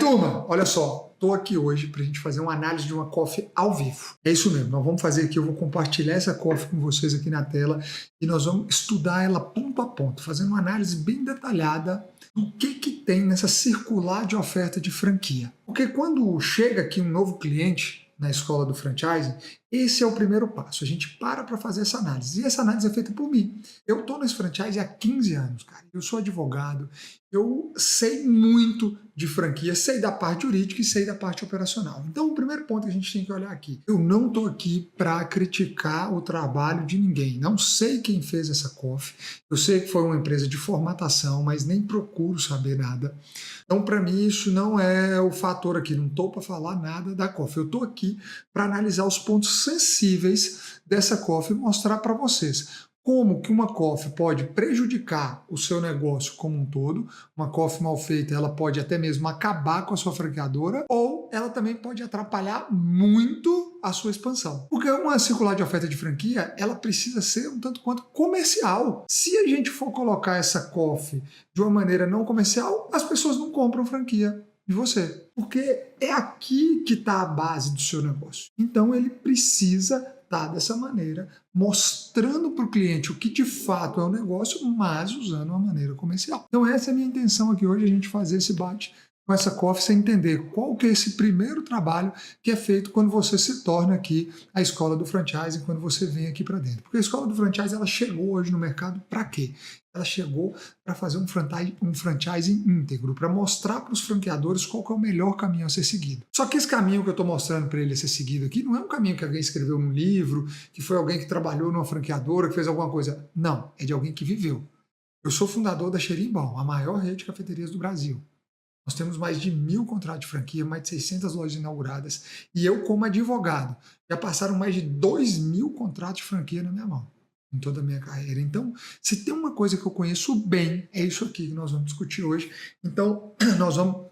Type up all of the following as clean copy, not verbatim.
turma, olha só, estou aqui hoje para a gente fazer uma análise de uma coffee ao vivo. É isso mesmo, nós vamos fazer aqui, eu vou compartilhar essa coffee com vocês aqui na tela e nós vamos estudar ela ponto a ponto, fazendo uma análise bem detalhada do que tem nessa circular de oferta de franquia. Porque quando chega aqui um novo cliente na escola do franchising, esse é o primeiro passo. A gente para fazer essa análise. E essa análise é feita por mim. Eu estou nesse franchising há 15 anos, cara. Eu sou advogado, eu sei muito de franquia, sei da parte jurídica e sei da parte operacional. Então, o primeiro ponto que a gente tem que olhar aqui. Eu não estou aqui para criticar o trabalho de ninguém. Não sei quem fez essa coffee. Eu sei que foi uma empresa de formatação, mas nem procuro saber nada. Então, para mim, isso não é o fator aqui. Não estou para falar nada da coffee. Eu estou aqui para analisar os pontos sensíveis dessa coffee e mostrar para vocês como que uma coffee pode prejudicar o seu negócio como um todo. Uma coffee mal feita, ela pode até mesmo acabar com a sua franqueadora, ou ela também pode atrapalhar muito a sua expansão. Porque uma circular de oferta de franquia, ela precisa ser um tanto quanto comercial. Se a gente for colocar essa coffee de uma maneira não comercial, as pessoas não compram franquia de você, porque é aqui que está a base do seu negócio. Então ele precisa estar dessa maneira, mostrando para o cliente o que de fato é o negócio, mas usando uma maneira comercial. Então essa é a minha intenção aqui hoje, a gente fazer esse bate com essa coffee, você entender qual que é esse primeiro trabalho que é feito quando você se torna aqui a escola do franchising, quando você vem aqui para dentro. Porque a escola do franchising, ela chegou hoje no mercado para quê? Ela chegou para fazer um franchising íntegro, para mostrar para os franqueadores qual que é o melhor caminho a ser seguido. Só que esse caminho que eu estou mostrando para ele a ser seguido aqui não é um caminho que alguém escreveu num livro, que foi alguém que trabalhou numa franqueadora, que fez alguma coisa. Não, é de alguém que viveu. Eu sou fundador da Xerimbão, a maior rede de cafeterias do Brasil. Nós temos mais de 1.000 contratos de franquia, mais de 600 lojas inauguradas. E eu, como advogado, já passaram mais de 2.000 contratos de franquia na minha mão, em toda a minha carreira. Então, se tem uma coisa que eu conheço bem, é isso aqui que nós vamos discutir hoje. Então, nós vamos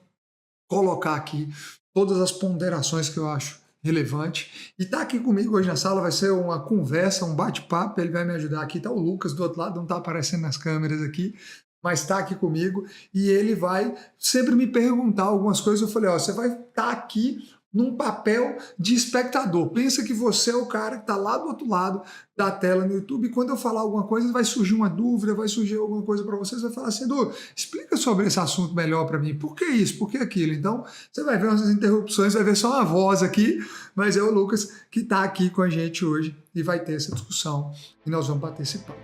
colocar aqui todas as ponderações que eu acho relevante. E tá aqui comigo hoje na sala, vai ser uma conversa, um bate-papo, ele vai me ajudar aqui. Tá o Lucas do outro lado, não tá aparecendo nas câmeras aqui, mas está aqui comigo e ele vai sempre me perguntar algumas coisas. Eu falei, ó, você vai estar aqui num papel de espectador. Pensa que você é o cara que está lá do outro lado da tela no YouTube e quando eu falar alguma coisa vai surgir uma dúvida, vai surgir alguma coisa para você, você vai falar assim, Edu, explica sobre esse assunto melhor para mim. Por que isso? Por que aquilo? Então, você vai ver umas interrupções, vai ver só uma voz aqui, mas é o Lucas que está aqui com a gente hoje e vai ter essa discussão e nós vamos bater esse papo.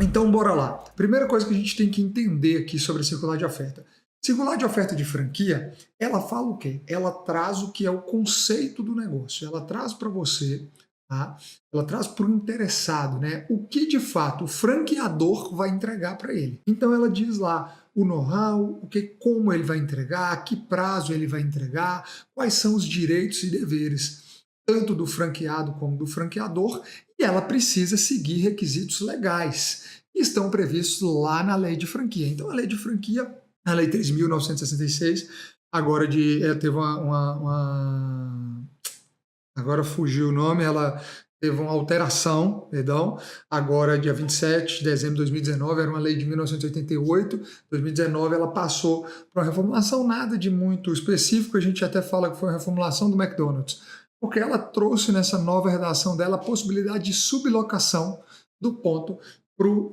Então, bora lá. Primeira coisa que a gente tem que entender aqui sobre a circular de oferta. Circular de oferta de franquia, ela fala o quê? Ela traz o que é o conceito do negócio. Ela traz para você, tá? Ela traz para o interessado, né? O que de fato o franqueador vai entregar para ele. Então ela diz lá o know-how, como ele vai entregar, a que prazo ele vai entregar, quais são os direitos e deveres tanto do franqueado como do franqueador, e ela precisa seguir requisitos legais que estão previstos lá na lei de franquia. Então, a lei de franquia, a lei 3.966, agora teve agora fugiu o nome, ela teve uma alteração, perdão, agora dia 27 de dezembro de 2019, era uma lei de 1988, 2019 ela passou para uma reformulação, nada de muito específico, a gente até fala que foi uma reformulação do McDonald's, porque ela trouxe nessa nova redação dela a possibilidade de sublocação do ponto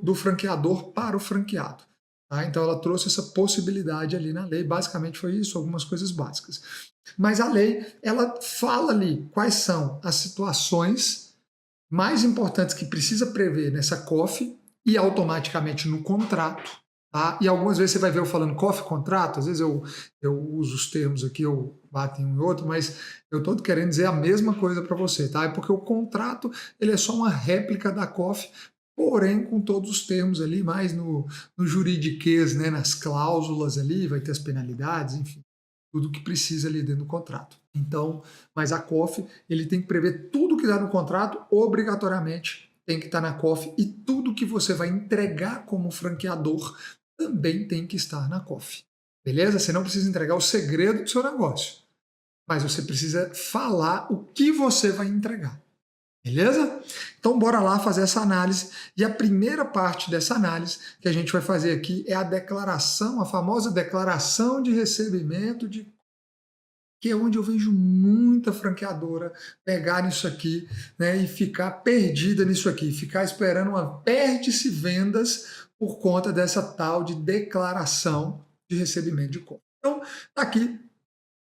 do franqueador para o franqueado. Tá? Então ela trouxe essa possibilidade ali na lei, basicamente foi isso, algumas coisas básicas. Mas a lei, ela fala ali quais são as situações mais importantes que precisa prever nessa COF e automaticamente no contrato. Tá? E algumas vezes você vai ver eu falando COF, contrato, às vezes eu uso os termos aqui, eu bato em um e outro, mas eu estou querendo dizer a mesma coisa para você, tá? É porque o contrato ele é só uma réplica da COF, porém com todos os termos ali, mais no juridiquês, né? Nas cláusulas ali, vai ter as penalidades, enfim, tudo que precisa ali dentro do contrato. Então, mas a COF, ele tem que prever tudo que dá no contrato, obrigatoriamente tem que estar na COF, e tudo que você vai entregar como franqueador também tem que estar na COF. Beleza? Você não precisa entregar o segredo do seu negócio, mas você precisa falar o que você vai entregar. Beleza? Então, bora lá fazer essa análise. E a primeira parte dessa análise que a gente vai fazer aqui é a declaração, a famosa declaração de recebimento, que é onde eu vejo muita franqueadora pegar nisso aqui, né, e ficar perdida nisso aqui, ficar esperando uma perde-se vendas por conta dessa tal de declaração de recebimento de compra. Então, aqui,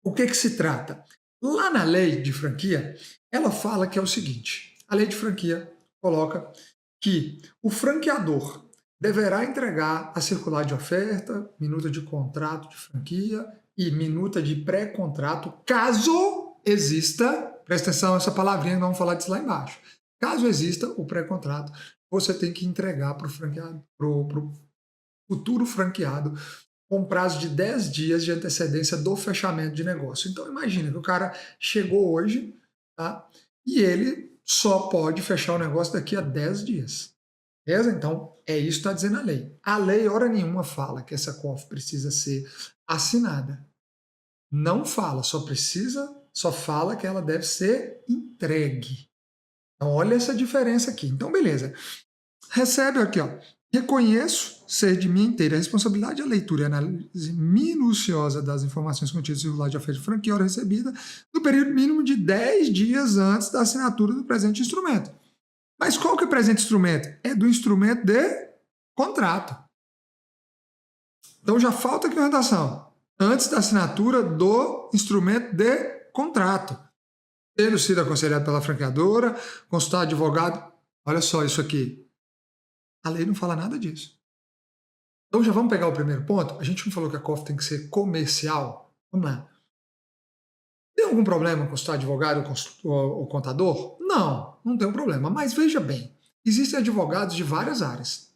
o que se trata? Lá na lei de franquia, ela fala que é o seguinte: a lei de franquia coloca que o franqueador deverá entregar a circular de oferta, minuta de contrato de franquia e minuta de pré-contrato, caso exista, presta atenção essa palavrinha, não vamos falar disso lá embaixo, caso exista o pré-contrato, você tem que entregar para o franqueado, pro futuro franqueado, com prazo de 10 dias de antecedência do fechamento de negócio. Então imagina que o cara chegou hoje, tá? E ele só pode fechar o negócio daqui a 10 dias. Beleza? Então é isso que está dizendo a lei. A lei, hora nenhuma, fala que essa COF precisa ser assinada. Não fala, só fala que ela deve ser entregue. Então olha essa diferença aqui. Então beleza. Recebe aqui, ó. Reconheço ser de minha inteira responsabilidade a leitura e análise minuciosa das informações contidas no circular de oferta de franquia hora recebida no período mínimo de 10 dias antes da assinatura do presente instrumento. Mas qual que é o presente instrumento? É do instrumento de contrato. Então já falta aqui uma redação. Antes da assinatura do instrumento de contrato. Tendo sido aconselhado pela franqueadora, consultar advogado. Olha só isso aqui. A lei não fala nada disso. Então já vamos pegar o primeiro ponto? A gente não falou que a COF tem que ser comercial? Vamos lá. Tem algum problema consultar advogado ou contador? Não, não tem um problema. Mas veja bem, existem advogados de várias áreas.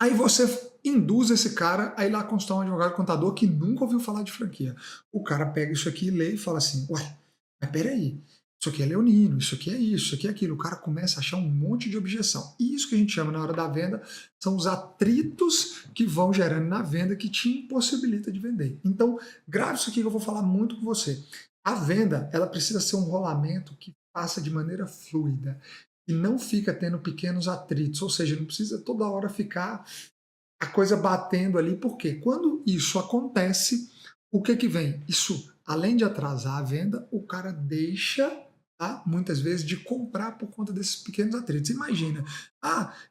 Aí você induz esse cara a ir lá consultar um advogado contador que nunca ouviu falar de franquia. O cara pega isso aqui, lê e fala assim, ué, mas peraí, isso aqui é leonino, isso aqui é isso, isso aqui é aquilo. O cara começa a achar um monte de objeção. E isso que a gente chama na hora da venda são os atritos que vão gerando na venda que te impossibilita de vender. Então, grave isso aqui que eu vou falar muito com você. A venda, ela precisa ser um rolamento que passa de maneira fluida e não fica tendo pequenos atritos, ou seja, não precisa toda hora ficar a coisa batendo ali, porque quando isso acontece, o que vem? Isso, além de atrasar a venda, o cara deixa, tá, muitas vezes, de comprar por conta desses pequenos atritos. Imagina,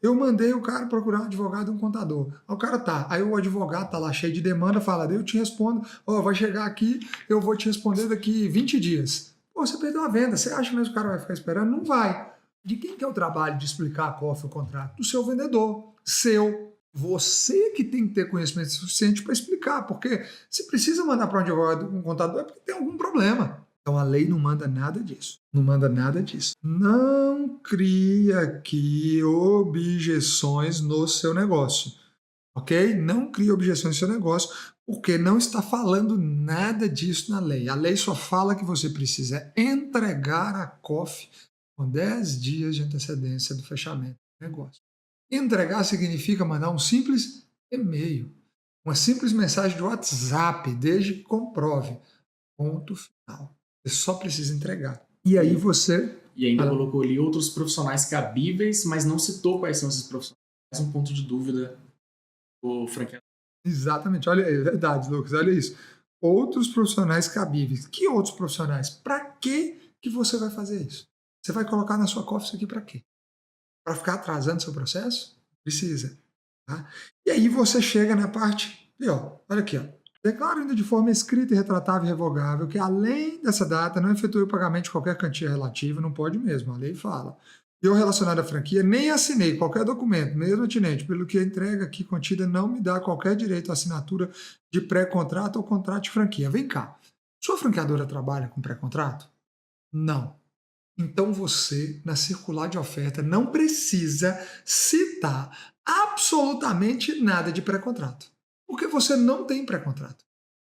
eu mandei o cara procurar um advogado e um contador. Aí o cara tá, aí o advogado tá lá cheio de demanda, fala, eu te respondo, vai chegar aqui, eu vou te responder daqui 20 dias. Pô, você perdeu a venda, você acha mesmo que o cara vai ficar esperando? Não vai. De quem que é o trabalho de explicar a COF o contrato? Do seu vendedor, seu. Você que tem que ter conhecimento suficiente para explicar, porque se precisa mandar para um advogado, um contador, é porque tem algum problema. Então a lei não manda nada disso. Não manda nada disso. Não cria aqui objeções no seu negócio. Ok? Não crie objeções no seu negócio, porque não está falando nada disso na lei. A lei só fala que você precisa entregar a COF com 10 dias de antecedência do fechamento do negócio. Entregar significa mandar um simples e-mail, uma simples mensagem de WhatsApp, desde que comprove. Ponto final. Você só precisa entregar. E aí você... E ainda colocou ali outros profissionais cabíveis, mas não citou quais são esses profissionais. Mais um ponto de dúvida do franqueador. Exatamente. Olha, é verdade, Lucas, olha isso. Outros profissionais cabíveis. Que outros profissionais? Para que você vai fazer isso? Você vai colocar na sua COF isso aqui para quê? Para ficar atrasando seu processo? Precisa. Tá? E aí você chega na parte, olha aqui, declaro ainda de forma escrita e retratável e revogável que além dessa data não efetuei o pagamento de qualquer quantia relativa, não pode mesmo, a lei fala. Eu relacionado à franquia nem assinei qualquer documento, mesmo atinente, pelo que a entrega aqui contida não me dá qualquer direito à assinatura de pré-contrato ou contrato de franquia. Vem cá, sua franqueadora trabalha com pré-contrato? Não. Então você, na circular de oferta, não precisa citar absolutamente nada de pré-contrato, porque você não tem pré-contrato.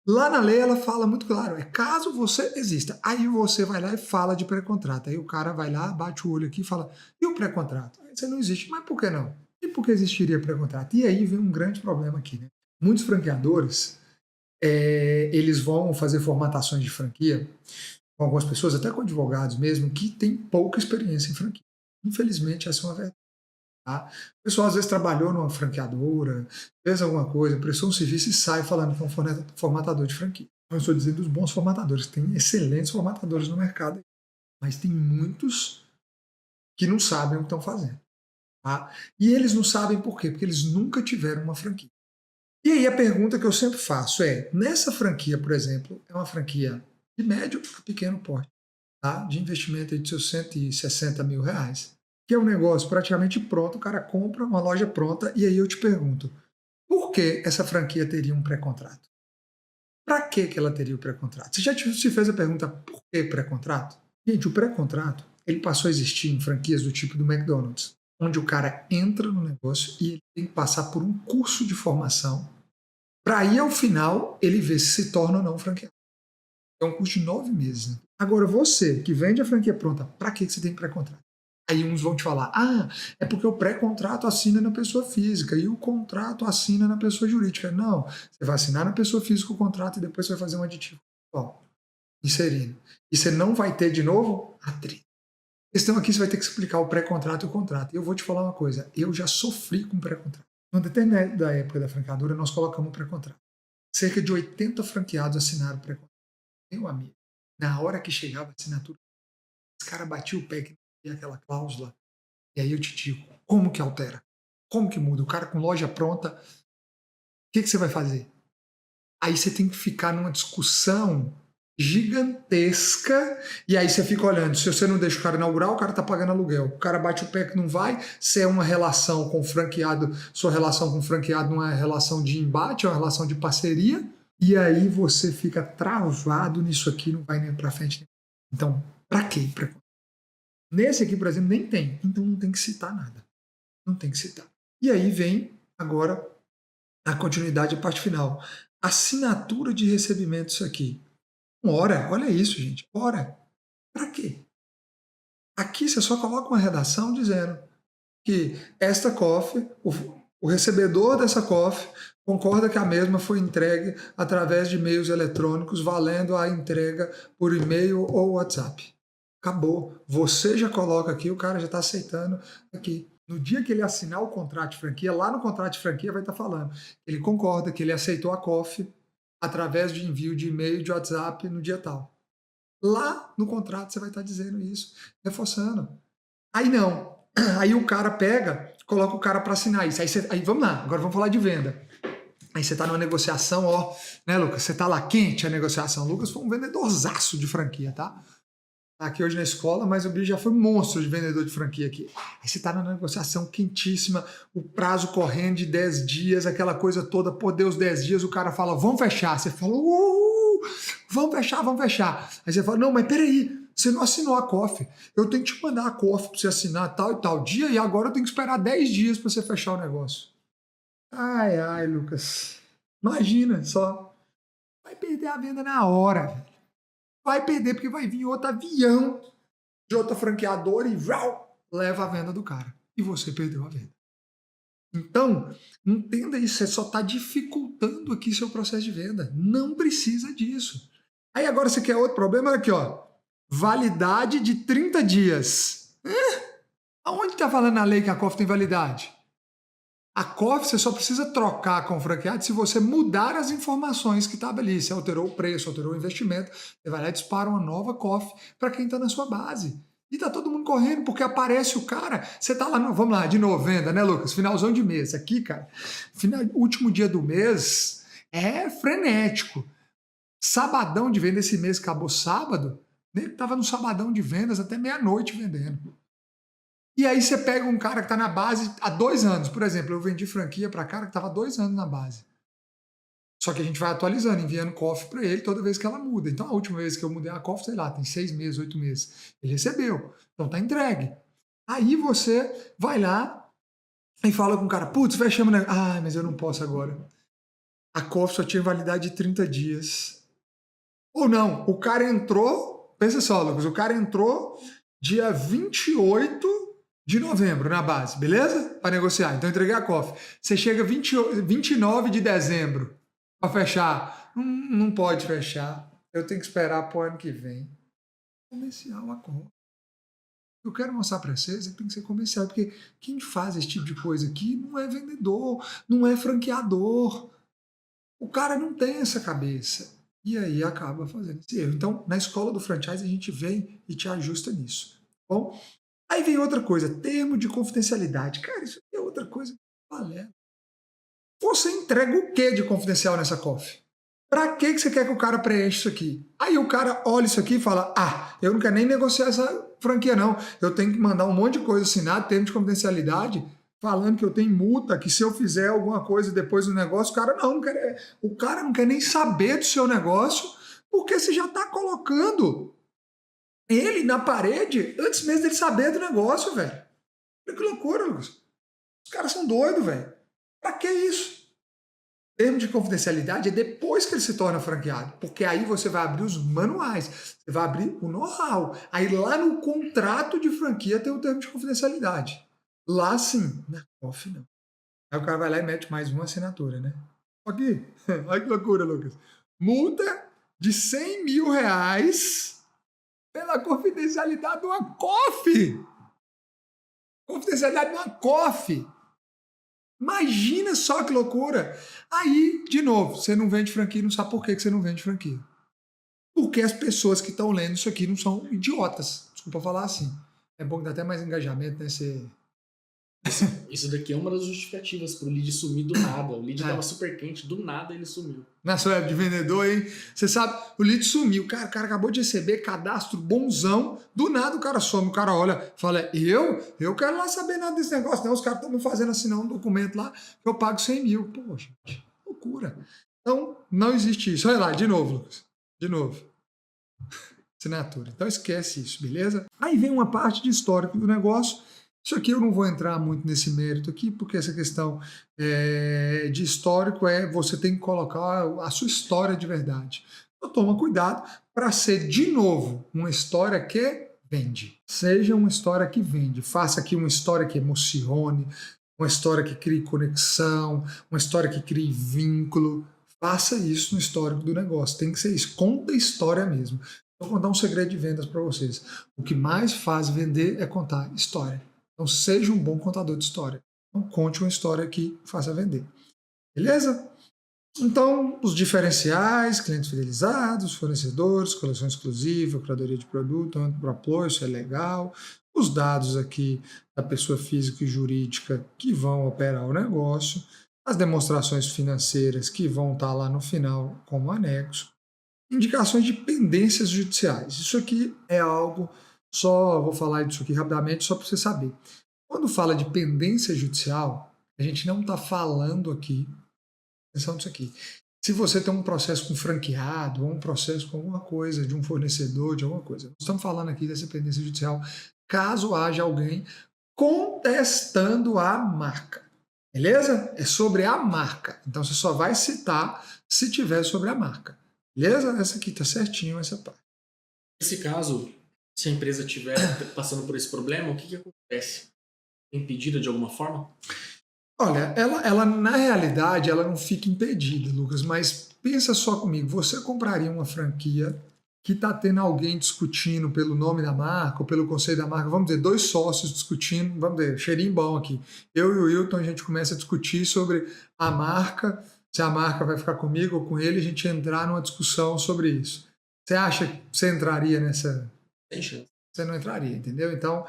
Lá na lei ela fala muito claro, é caso você exista. Aí você vai lá e fala de pré-contrato. Aí o cara vai lá, bate o olho aqui e fala, e o pré-contrato? Aí você não existe, mas por que não? E por que existiria pré-contrato? E aí vem um grande problema aqui, né? Muitos franqueadores eles vão fazer formatações de franquia com algumas pessoas, até com advogados mesmo, que têm pouca experiência em franquia. Infelizmente, essa é uma verdade. Tá? O pessoal às vezes trabalhou numa franqueadora, fez alguma coisa, prestou um serviço e sai falando que é um formatador de franquia. Não estou dizendo dos bons formatadores, tem excelentes formatadores no mercado, mas tem muitos que não sabem o que estão fazendo. Tá? E eles não sabem por quê? Porque eles nunca tiveram uma franquia. E aí a pergunta que eu sempre faço é, nessa franquia, por exemplo, é uma franquia de médio a pequeno porte, tá? De investimento de seus 160 mil reais, que é um negócio praticamente pronto, o cara compra uma loja pronta, e aí eu te pergunto, por que essa franquia teria um pré-contrato? Para que ela teria o pré-contrato? Você já se fez a pergunta, por que pré-contrato? Gente, o pré-contrato, ele passou a existir em franquias do tipo do McDonald's, onde o cara entra no negócio e ele tem que passar por um curso de formação para aí, ao final, ele ver se torna ou não franqueado. É um curso de 9 meses. Né? Agora, você que vende a franquia pronta, para que você tem pré-contrato? Aí uns vão te falar, é porque o pré-contrato assina na pessoa física e o contrato assina na pessoa jurídica. Não, você vai assinar na pessoa física o contrato e depois você vai fazer um aditivo. Inserindo. E você não vai ter, de novo, atrito. A questão aqui, você vai ter que explicar o pré-contrato e o contrato. E eu vou te falar uma coisa, eu já sofri com pré-contrato. No determinada época da franqueadora, nós colocamos pré-contrato. Cerca de 80 franqueados assinaram pré-contrato. Meu amigo, na hora que chegava a assinatura, esse cara batia o pé que tinha aquela cláusula. E aí eu te digo, como que altera? Como que muda? O cara com loja pronta, o que você vai fazer? Aí você tem que ficar numa discussão gigantesca, e aí você fica olhando, se você não deixa o cara inaugurar, o cara tá pagando aluguel, o cara bate o pé que não vai, se é uma relação com franqueado, sua relação com franqueado não é relação de embate, é uma relação de parceria, e aí você fica travado nisso aqui, não vai nem pra frente. Então, pra quê? Nesse aqui, por exemplo, nem tem, então não tem que citar nada, não tem que citar. E aí vem agora a continuidade, a parte final, assinatura de recebimento, isso aqui. Ora, olha isso, gente. Ora, para quê? Aqui você só coloca uma redação dizendo que esta COF, o recebedor dessa COF, concorda que a mesma foi entregue através de meios eletrônicos, valendo a entrega por e-mail ou WhatsApp. Acabou. Você já coloca aqui, o cara já está aceitando aqui. No dia que ele assinar o contrato de franquia, lá no contrato de franquia vai estar falando. Ele concorda que ele aceitou a COF através de envio de e-mail, de WhatsApp, no dia tal. Lá no contrato você vai estar dizendo isso, reforçando. Aí não. Aí o cara pega, coloca o cara para assinar isso. Aí vamos lá, agora vamos falar de venda. Aí você está numa negociação, né, Lucas? Você está lá quente a negociação. O Lucas foi um vendedorzaço de franquia, tá? Tá aqui hoje na escola, mas o bicho já foi um monstro de vendedor de franquia aqui. Aí você está na negociação quentíssima, o prazo correndo de 10 dias, aquela coisa toda, pô, deu os 10 dias, o cara fala, vamos fechar. Você fala, vamos fechar, vamos fechar. Aí você fala, não, mas peraí, você não assinou a COF. Eu tenho que te mandar a COF para você assinar tal e tal dia, e agora eu tenho que esperar 10 dias para você fechar o negócio. Ai, Lucas. Imagina só. Vai perder a venda na hora, velho. Vai perder porque vai vir outro avião de outra franqueadora e leva a venda do cara. E você perdeu a venda. Então, entenda isso, você só está dificultando aqui seu processo de venda. Não precisa disso. Aí agora você quer outro problema? Olha aqui, validade de 30 dias. Aonde está falando na lei que a COF tem validade? A COF você só precisa trocar com o franqueado se você mudar as informações que estavam ali. Se alterou o preço, alterou o investimento, você vai lá e dispara uma nova COF para quem está na sua base. E tá todo mundo correndo, porque aparece o cara, você tá lá, vamos lá, de novo, venda, né, Lucas? Finalzão de mês. Aqui, cara, último dia do mês é frenético. Sabadão de venda, esse mês acabou sábado, ele tava no sabadão de vendas até meia-noite vendendo. E aí você pega um cara que está na base há 2 anos. Por exemplo, eu vendi franquia para cara que estava 2 anos na base. Só que a gente vai atualizando, enviando COF para ele toda vez que ela muda. Então a última vez que eu mudei a COF, sei lá, tem 6 meses, 8 meses. Ele recebeu. Então tá entregue. Aí você vai lá e fala com o cara, putz, fechamos, né? Mas eu não posso agora. A COF só tinha validade de 30 dias. Ou não, o cara entrou, pensa só, Lucas, o cara entrou dia 28 de novembro na base, beleza? Para negociar. Então, entreguei a COF. Você chega 29 de dezembro para fechar Não pode fechar. Eu tenho que esperar para o ano que vem. Comercial agora. Eu quero mostrar para vocês que tem que ser comercial, porque quem faz esse tipo de coisa aqui não é vendedor, não é franqueador. O cara não tem essa cabeça. E aí acaba fazendo esse erro. Então, na escola do franchise, a gente vem e te ajusta nisso. Tá bom? Aí vem outra coisa, termo de confidencialidade. Cara, isso aqui é outra coisa. Valeu. Você entrega o que de confidencial nessa coffee? Pra que você quer que o cara preencha isso aqui? Aí o cara olha isso aqui e fala, eu não quero nem negociar essa franquia não, eu tenho que mandar um monte de coisa assinada, termo de confidencialidade, falando que eu tenho multa, que se eu fizer alguma coisa depois do negócio, o cara não quer nem saber do seu negócio, porque você já está colocando ele na parede antes mesmo dele saber do negócio, velho. Que loucura, Lucas. Os caras são doidos, velho. Pra que isso? Termo de confidencialidade é depois que ele se torna franqueado, porque aí você vai abrir os manuais, você vai abrir o know-how. Aí lá no contrato de franquia tem o termo de confidencialidade. Lá sim, na COF não. Aí o cara vai lá e mete mais uma assinatura, né? Aqui, olha que loucura, Lucas. Multa de R$100 mil pela confidencialidade de uma COF. Confidencialidade de uma COF. Imagina só que loucura. Aí, de novo, você não vende franquia e não sabe por que você não vende franquia. Porque as pessoas que estão lendo isso aqui não são idiotas. Desculpa falar assim. É bom que dá até mais engajamento, né? Isso daqui é uma das justificativas pro lead sumir do nada. O lead tava super quente, do nada ele sumiu. Na sua época de vendedor, hein? Você sabe, o lead sumiu. O cara acabou de receber cadastro bonzão. Do nada o cara some. O cara olha, fala, eu quero lá saber nada desse negócio. Não, os caras estão me fazendo assinar um documento lá que eu pago 100 mil. Pô, gente, loucura. Então, não existe isso. Olha lá, de novo, Lucas. De novo. Assinatura. Então, esquece isso, beleza? Aí vem uma parte de histórico do negócio. Isso aqui eu não vou entrar muito nesse mérito aqui, porque essa questão de histórico você tem que colocar a sua história de verdade. Então toma cuidado para ser, de novo, uma história que vende. Seja uma história que vende. Faça aqui uma história que emocione, uma história que crie conexão, uma história que crie vínculo. Faça isso no histórico do negócio. Tem que ser isso. Conta a história mesmo. Vou contar um segredo de vendas para vocês. O que mais faz vender é contar história. Então, seja um bom contador de história. Então, conte uma história que faça vender. Beleza? Então, os diferenciais, clientes fidelizados, fornecedores, coleção exclusiva, curadoria de produto, para apoio, isso é legal. Os dados aqui da pessoa física e jurídica que vão operar o negócio. As demonstrações financeiras que vão estar lá no final como anexo. Indicações de pendências judiciais. Isso aqui é algo... Só vou falar disso aqui rapidamente, só para você saber. Quando fala de pendência judicial, a gente não está falando aqui, atenção nisso aqui, se você tem um processo com franqueado, ou um processo com alguma coisa, de um fornecedor, de alguma coisa. Nós estamos falando aqui dessa pendência judicial, caso haja alguém contestando a marca. Beleza? É sobre a marca. Então você só vai citar se tiver sobre a marca. Beleza? Essa aqui está certinho, essa parte. Nesse caso... Se a empresa estiver passando por esse problema, o que acontece? É impedida de alguma forma? Olha, ela na realidade ela não fica impedida, Lucas, mas pensa só comigo, você compraria uma franquia que está tendo alguém discutindo pelo nome da marca ou pelo conceito da marca, vamos dizer, dois sócios discutindo, vamos dizer, cheirinho bom aqui. Eu e o Wilton, a gente começa a discutir sobre a marca, se a marca vai ficar comigo ou com ele, a gente entrar numa discussão sobre isso. Você acha que você entraria nessa... Você não entraria, entendeu? Então,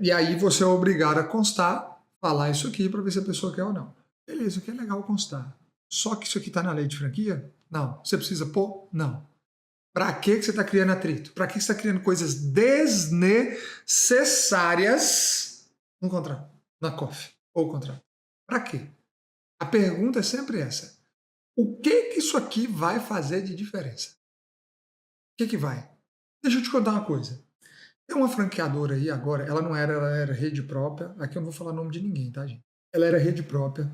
e aí você é obrigado a constar, falar isso aqui para ver se a pessoa quer ou não. Beleza, isso aqui é legal constar. Só que isso aqui está na lei de franquia? Não. Você precisa pôr? Não. Para que você está criando atrito? Para que você está criando coisas desnecessárias no contrato, na COF ou contrato? Para quê? A pergunta é sempre essa. O que isso aqui vai fazer de diferença? O que vai? Deixa eu te contar uma coisa. Tem uma franqueadora aí agora, ela era rede própria. Aqui eu não vou falar o nome de ninguém, tá, gente? Ela era rede própria.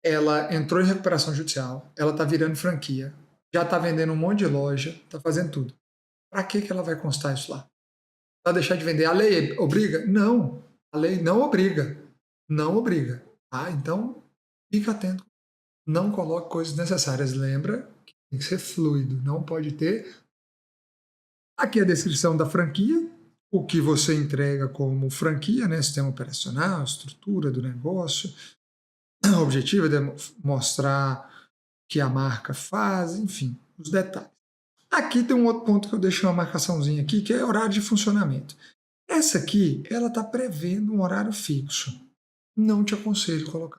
Ela entrou em recuperação judicial. Ela tá virando franquia. Já tá vendendo um monte de loja. Tá fazendo tudo. Pra que ela vai constar isso lá? Pra deixar de vender? A lei obriga? Não. A lei não obriga. Não obriga. Tá? Então, fica atento. Não coloque coisas necessárias. Lembra Tem que ser fluido, não pode ter. Aqui a descrição da franquia, o que você entrega como franquia, né? Sistema operacional, estrutura do negócio. O objetivo é mostrar que a marca faz, enfim, os detalhes. Aqui tem um outro ponto que eu deixei uma marcaçãozinha aqui, que é horário de funcionamento. Essa aqui, ela está prevendo um horário fixo. Não te aconselho colocar.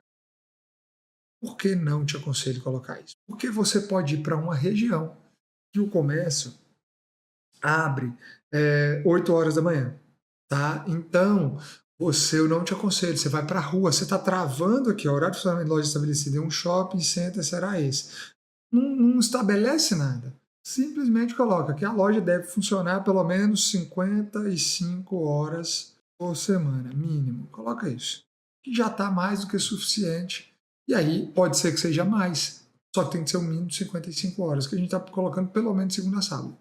Por que não te aconselho colocar isso? Porque você pode ir para uma região que o comércio abre 8 horas da manhã, tá? Então, eu não te aconselho, você vai para a rua, você está travando aqui, o horário de funcionamento de loja estabelecido em um shopping center será esse. Não estabelece nada. Simplesmente coloca que a loja deve funcionar pelo menos 55 horas por semana, mínimo. Coloca isso. Que já está mais do que suficiente. E aí pode ser que seja mais. Só que tem que ser o mínimo de 55 horas, que a gente está colocando pelo menos segunda a sábado.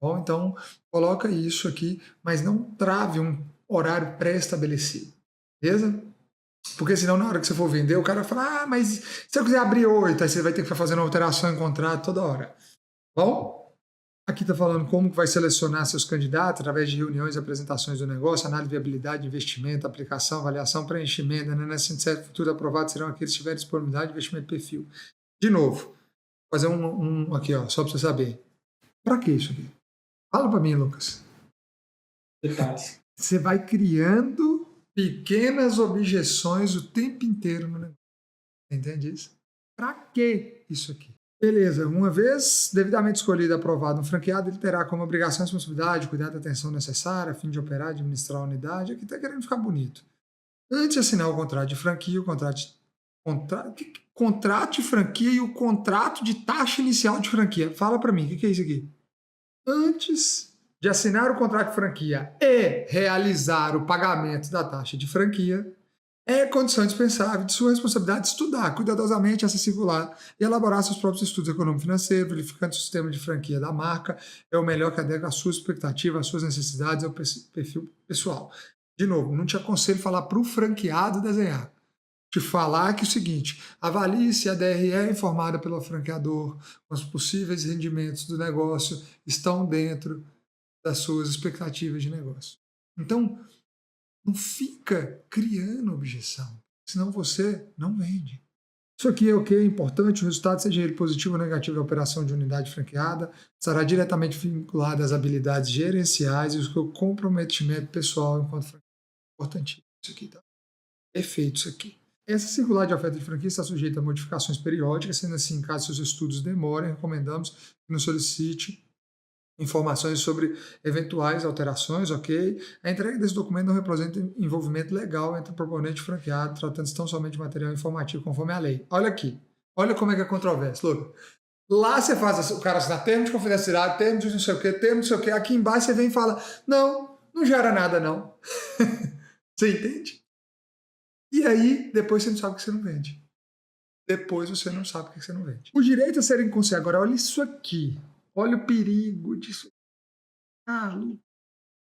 Bom, então, coloca isso aqui, mas não trave um horário pré-estabelecido. Beleza? Porque senão, na hora que você for vender, o cara vai falar: mas se eu quiser abrir 8, aí você vai ter que ficar fazendo alteração em contrato toda hora. Bom, aqui está falando como vai selecionar seus candidatos através de reuniões e apresentações do negócio, análise de viabilidade, investimento, aplicação, avaliação, preenchimento, nesse futuro aprovado serão aqueles que tiverem disponibilidade, investimento e perfil. De novo, fazer um aqui, ó, só para você saber. Para que isso aqui? Fala para mim, Lucas. Detalhes. Você vai criando pequenas objeções o tempo inteiro no negócio. Entende isso? Para que isso aqui? Beleza, uma vez devidamente escolhido e aprovado um franqueado, ele terá como obrigação e responsabilidade cuidar da atenção necessária a fim de operar e administrar a unidade. Aqui está querendo ficar bonito. Antes de assinar o contrato de franquia, contrato de franquia e o contrato de taxa inicial de franquia. Fala para mim, o que é isso aqui? Antes de assinar o contrato de franquia e realizar o pagamento da taxa de franquia, é condição indispensável de sua responsabilidade estudar cuidadosamente essa circular e elaborar seus próprios estudos econômico-financeiros, verificando se o sistema de franquia da marca é o melhor que adequa às suas expectativas, às suas necessidades e ao perfil pessoal. De novo, não te aconselho a falar para o franqueado desenhar. Te falar que é o seguinte: avalie se a DRE é informada pelo franqueador, os possíveis rendimentos do negócio estão dentro das suas expectativas de negócio. Então, não fica criando objeção, senão você não vende. Isso aqui é o que é importante, o resultado, seja ele positivo ou negativo da operação de unidade franqueada, estará diretamente vinculado às habilidades gerenciais e ao seu comprometimento pessoal enquanto franqueado. Importantíssimo isso aqui, tá? Perfeito isso aqui. Essa circular de oferta de franquia está sujeita a modificações periódicas, sendo assim, caso seus estudos demorem, recomendamos que nos solicite informações sobre eventuais alterações, ok? A entrega desse documento não representa envolvimento legal entre o proponente e o franqueado, tratando-se tão somente de material informativo conforme a lei. Olha aqui, olha como é que é controverso, Lucas. Lá você faz o cara assinar termo de confidencialidade, termo de não sei o quê, termo de não sei o quê. Aqui embaixo você vem e fala: não gera nada, não. Você entende? E aí, depois você não sabe o que você não vende. Depois você não sabe o que você não vende. O direito a serem concedidos. Agora, olha isso aqui. Olha o perigo disso. O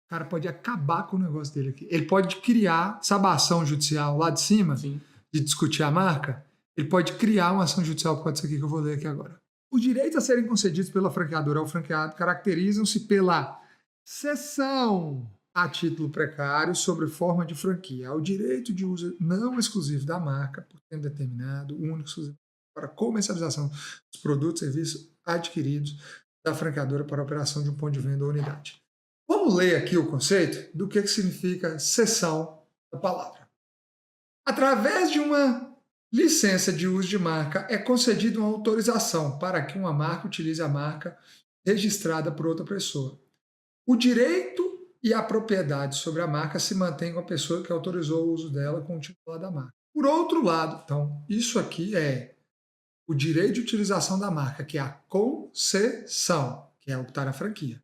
cara pode acabar com o negócio dele aqui. Ele pode criar, sabe a ação judicial lá de cima? Sim. De discutir a marca? Ele pode criar uma ação judicial por causa disso aqui que eu vou ler aqui agora. Os direitos a serem concedidos pela franqueadora ao franqueado caracterizam-se pela cessão a título precário sobre forma de franquia, ao direito de uso não exclusivo da marca, por tempo determinado, único, exclusivo, para comercialização dos produtos e serviços adquiridos da franqueadora para a operação de um ponto de venda ou unidade. Vamos ler aqui o conceito do que significa cessão da palavra. Através de uma licença de uso de marca, é concedida uma autorização para que uma marca utilize a marca registrada por outra pessoa. O direito e a propriedade sobre a marca se mantém com a pessoa que autorizou o uso dela com o titular da marca. Por outro lado, então, isso aqui é o direito de utilização da marca, que é a concessão, que é o que está na franquia.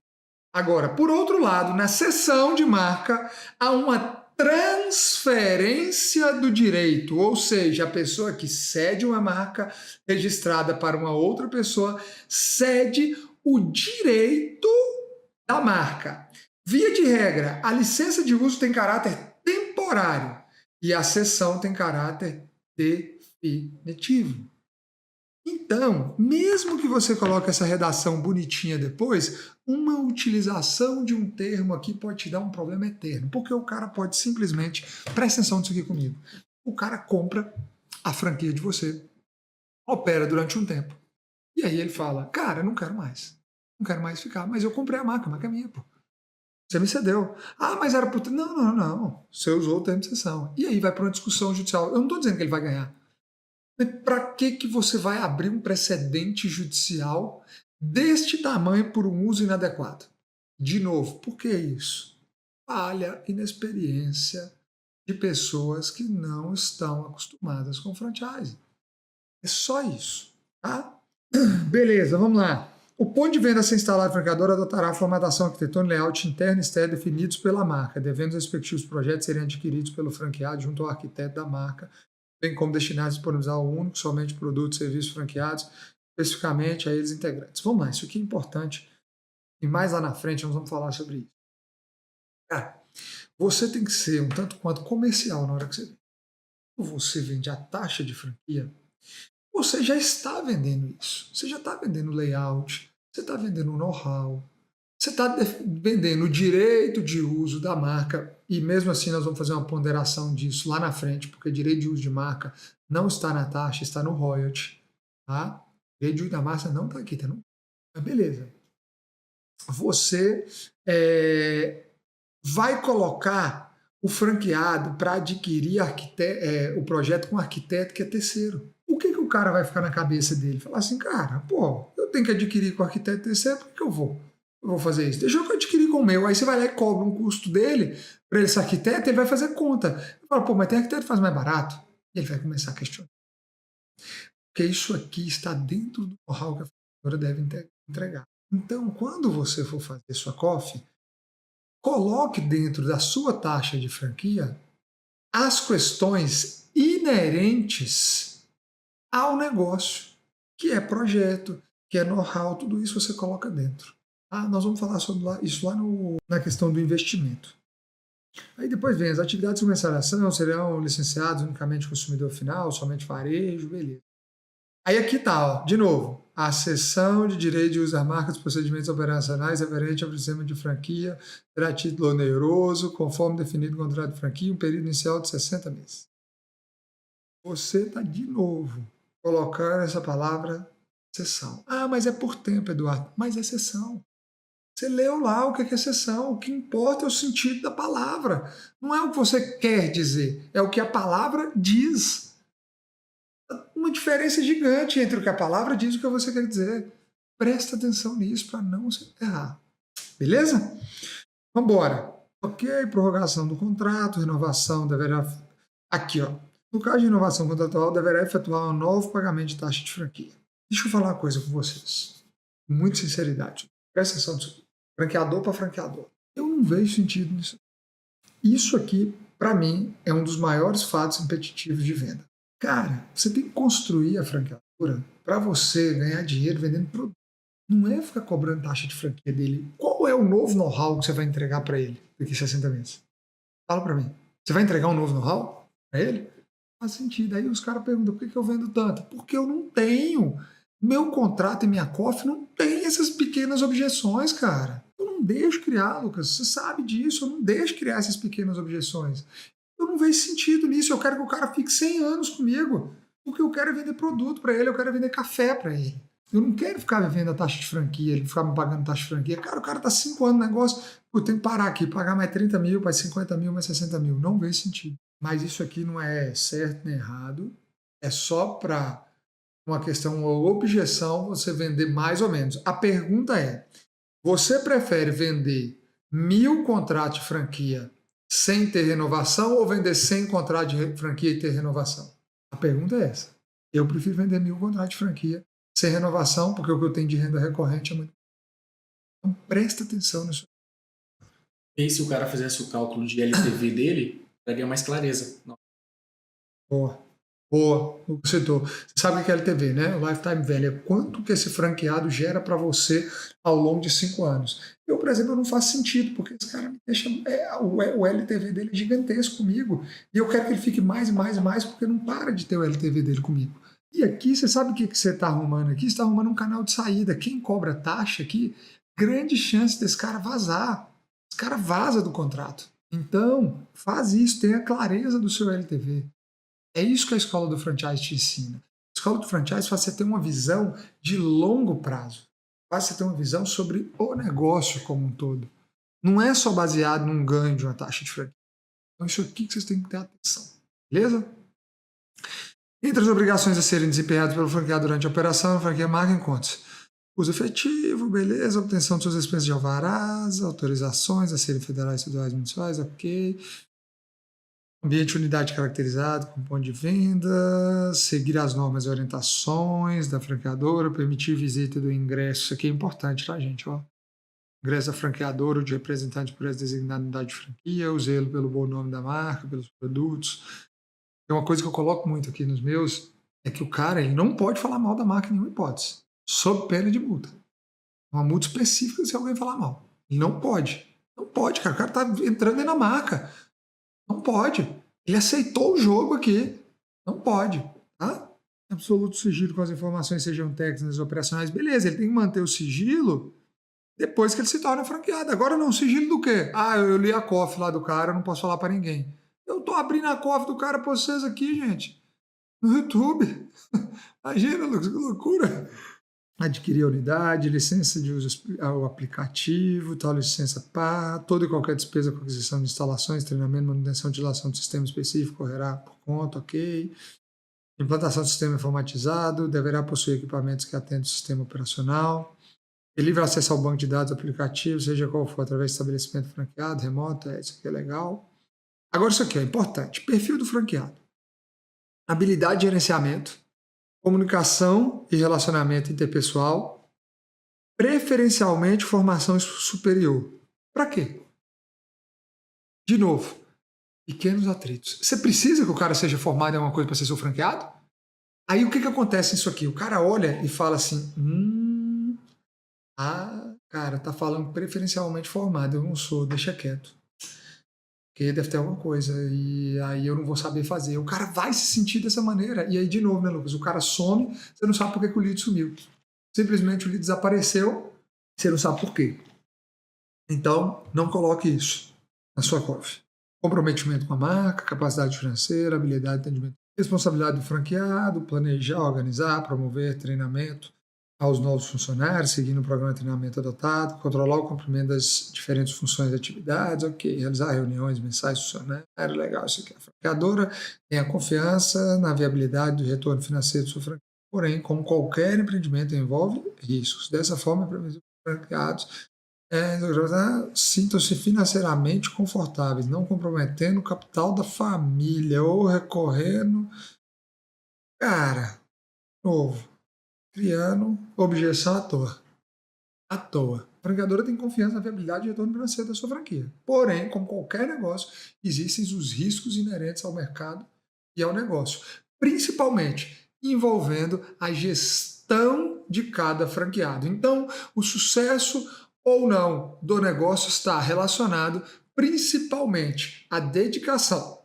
Agora, por outro lado, na cessão de marca, há uma transferência do direito, ou seja, a pessoa que cede uma marca registrada para uma outra pessoa cede o direito da marca. Via de regra, a licença de uso tem caráter temporário e a cessão tem caráter definitivo. Então, mesmo que você coloque essa redação bonitinha depois, uma utilização de um termo aqui pode te dar um problema eterno, porque o cara pode simplesmente, presta atenção nisso aqui comigo, o cara compra a franquia de você, opera durante um tempo, e aí ele fala, cara, eu não quero mais ficar, mas eu comprei a marca é minha, pô. Você me cedeu. Ah, mas era por... Não, não, não. Você usou o termo de cessão. E aí vai para uma discussão judicial. Eu não estou dizendo que ele vai ganhar. Para que você vai abrir um precedente judicial deste tamanho por um uso inadequado? De novo, por que isso? Falha, inexperiência de pessoas que não estão acostumadas com franchise. É só isso, tá? Beleza, vamos lá. O ponto de venda a ser instalado no franqueador adotará a formatação arquitetônica e layout interno e externo definidos pela marca, devendo os respectivos projetos serem adquiridos pelo franqueado junto ao arquiteto da marca, bem como destinados a disponibilizar o único, somente produtos e serviços franqueados, especificamente a eles integrantes. Vamos lá, isso aqui é importante e mais lá na frente nós vamos falar sobre isso. Cara, você tem que ser um tanto quanto comercial na hora que você vende. Quando você vende a taxa de franquia, você já está vendendo isso. Você já está vendendo layout, você está vendendo know-how, você está vendendo o direito de uso da marca, e mesmo assim nós vamos fazer uma ponderação disso lá na frente, porque direito de uso de marca não está na taxa, está no royalty. Tá? Direito de uso da marca não está aqui, tá? Não? Mas beleza. Você vai colocar o franqueado para adquirir o projeto com um arquiteto que é terceiro. O que o cara vai ficar na cabeça dele? Falar assim, cara, pô, eu tenho que adquirir com o arquiteto terceiro, por que eu vou fazer isso? Deixa eu adquirir com o meu. Aí você vai lá e cobra um custo dele para ele ser arquiteto, ele vai fazer conta. Ele fala, pô, mas tem arquiteto que faz mais barato. E ele vai começar a questionar. Porque isso aqui está dentro do know-how que a franqueadora deve entregar. Então, quando você for fazer sua COF, coloque dentro da sua taxa de franquia as questões inerentes ao negócio, que é projeto, que é know-how, tudo isso você coloca dentro. Nós vamos falar sobre isso lá na questão do investimento. Aí depois vem, as atividades de comercialização serão licenciadas unicamente consumidor final, somente varejo, beleza. Aí aqui tá, ó, de novo, a cessão de direito de usar marcas dos procedimentos operacionais referente ao sistema de franquia terá título oneroso, conforme definido no contrato de franquia, um período inicial de 60 meses. Você está, de novo, colocando essa palavra cessão. Mas é por tempo, Eduardo. Mas é cessão. Você leu lá o que é cessão. O que importa é o sentido da palavra. Não é o que você quer dizer, é o que a palavra diz. Uma diferença gigante entre o que a palavra diz e o que você quer dizer. Presta atenção nisso para não se errar. Beleza? Vamos embora. Ok, prorrogação do contrato, renovação deverá... Aqui, ó. No caso de renovação contratual, deverá efetuar um novo pagamento de taxa de franquia. Deixa eu falar uma coisa com vocês. Com muita sinceridade. Presta atenção nisso. Franqueador para franqueador. Eu não vejo sentido nisso. Isso aqui, para mim, é um dos maiores fatos impeditivos de venda. Cara, você tem que construir a franqueadora para você ganhar dinheiro vendendo produto. Não é ficar cobrando taxa de franquia dele. Qual é o novo know-how que você vai entregar para ele daqui a 60 meses? Fala para mim. Você vai entregar um novo know-how para ele? Faz sentido. Aí os caras perguntam, por que eu vendo tanto? Porque eu não tenho. Meu contrato e minha COF não tem essas pequenas objeções, cara. Eu não deixo criar, Lucas. Você sabe disso. Eu não deixo criar essas pequenas objeções. Eu não vejo sentido nisso. Eu quero que o cara fique 100 anos comigo. Porque eu quero vender produto para ele, eu quero vender café para ele. Eu não quero ficar vivendo a taxa de franquia, ele ficar me pagando taxa de franquia. Cara, o cara tá 5 anos no negócio, eu tenho que parar aqui, pagar mais 30 mil, mais 50 mil, mais 60 mil. Não vejo sentido. Mas isso aqui não é certo nem errado. É só para uma questão, uma objeção, você vender mais ou menos. A pergunta é, você prefere vender 1000 contratos de franquia sem ter renovação ou vender 100 contratos de franquia e ter renovação? A pergunta é essa. Eu prefiro vender 1000 contratos de franquia sem renovação, porque o que eu tenho de renda recorrente é muito. Então presta atenção nisso. E se o cara fizesse o cálculo de LTV dele, daria mais clareza. Não. Boa, você sabe o que é LTV, né? O Lifetime Value é quanto que esse franqueado gera para você ao longo de 5 anos. Eu, por exemplo, não faz sentido, porque esse cara me deixa... o LTV dele é gigantesco comigo. E eu quero que ele fique mais e mais e mais, porque não para de ter o LTV dele comigo. E aqui, você sabe o que você está arrumando aqui? Você está arrumando um canal de saída. Quem cobra taxa aqui, grande chance desse cara vazar. Esse cara vaza do contrato. Então, faz isso, tenha clareza do seu LTV. É isso que a escola do franchise te ensina. A escola do franchise faz você ter uma visão de longo prazo. Faz você ter uma visão sobre o negócio como um todo. Não é só baseado num ganho de uma taxa de franquia. Então, isso aqui que vocês têm que ter atenção. Beleza? Entre as obrigações a serem desempenhadas pelo franqueado durante a operação, a franquia marca encontra-se uso efetivo, beleza, obtenção de suas expensas de alvarás, autorizações a serem federais, estaduais, municipais, ok. Ambiente unidade caracterizado com ponto de venda, seguir as normas e orientações da franqueadora, permitir visita do ingresso, isso aqui é importante, tá, gente? Ó. Ingresso da franqueadora ou de representante por essa designada unidade de franquia, o zelo pelo bom nome da marca, pelos produtos. É uma coisa que eu coloco muito aqui nos meus, é que o cara ele não pode falar mal da marca em nenhuma hipótese, sob pena de multa. Uma multa específica se alguém falar mal. Ele não pode. Não pode, cara. O cara tá entrando aí na marca. Não pode. Ele aceitou o jogo aqui. Não pode. Tá? Absoluto sigilo com as informações sejam técnicas operacionais. Beleza, ele tem que manter o sigilo depois que ele se torna franqueado. Agora não, sigilo do quê? Ah, eu li a COF lá do cara, eu não posso falar para ninguém. Eu tô abrindo a COF do cara pra vocês aqui, gente. No YouTube. Imagina, que loucura. Adquirir a unidade, licença de uso ao aplicativo, tal licença pá, toda e qualquer despesa com aquisição de instalações, treinamento, manutenção de utilização do sistema específico correrá por conta, ok. Implantação do sistema informatizado, deverá possuir equipamentos que atendem o sistema operacional. Livre acesso ao banco de dados aplicativo, seja qual for, através de estabelecimento franqueado, remoto, isso aqui é legal. Agora isso aqui é importante, perfil do franqueado. Habilidade de gerenciamento, comunicação e relacionamento interpessoal, preferencialmente formação superior. Para quê? De novo, pequenos atritos. Você precisa que o cara seja formado em alguma coisa para ser seu franqueado? Aí o que acontece nisso aqui? O cara olha e fala assim, cara, tá falando preferencialmente formado, eu não sou, deixa quieto. Porque deve ter alguma coisa, e aí eu não vou saber fazer. O cara vai se sentir dessa maneira. E aí, de novo, né, Lucas? O cara some, você não sabe por que o lead sumiu. Simplesmente o lead desapareceu, você não sabe por quê. Então, não coloque isso na sua COF. Comprometimento com a marca, capacidade financeira, habilidade de atendimento. Responsabilidade do franqueado, planejar, organizar, promover treinamento aos novos funcionários, seguindo o programa de treinamento adotado, controlar o cumprimento das diferentes funções e atividades, ok, realizar reuniões mensais funcionários, legal isso aqui. A franqueadora tem a confiança na viabilidade do retorno financeiro do seu franqueado, porém, como qualquer empreendimento envolve riscos. Dessa forma, os franqueados sintam-se financeiramente confortáveis, não comprometendo o capital da família ou recorrendo, cara, novo, criando objeção à toa. À toa. A franqueadora tem confiança na viabilidade e retorno financeiro da sua franquia. Porém, como qualquer negócio, existem os riscos inerentes ao mercado e ao negócio, principalmente envolvendo a gestão de cada franqueado. Então, o sucesso ou não do negócio está relacionado principalmente à dedicação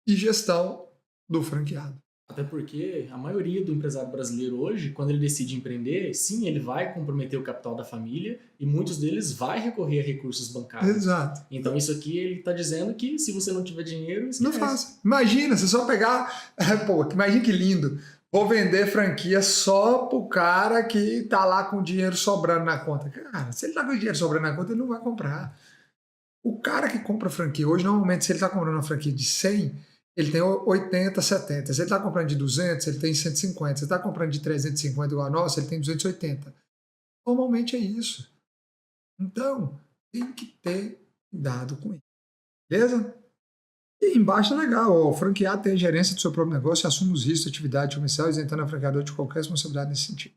e gestão do franqueado. Até porque a maioria do empresário brasileiro hoje, quando ele decide empreender, sim, ele vai comprometer o capital da família e muitos deles vai recorrer a recursos bancários. Exato. Então isso aqui ele está dizendo que se você não tiver dinheiro, esquece. Não faça. Imagina, você só pegar... Pô, imagina que lindo. Vou vender franquia só pro cara que tá lá com dinheiro sobrando na conta. Cara, se ele tá com dinheiro sobrando na conta, ele não vai comprar. O cara que compra franquia hoje, normalmente, se ele tá comprando uma franquia de 100... ele tem 80, 70. Se ele está comprando de 200, ele tem 150. Se ele está comprando de 350 igual a nossa, ele tem 280. Normalmente é isso. Então, tem que ter cuidado com isso. Beleza? E embaixo é legal. O franqueado tem a gerência do seu próprio negócio e assume os riscos de atividade comercial, isentando a franqueadora de qualquer responsabilidade nesse sentido.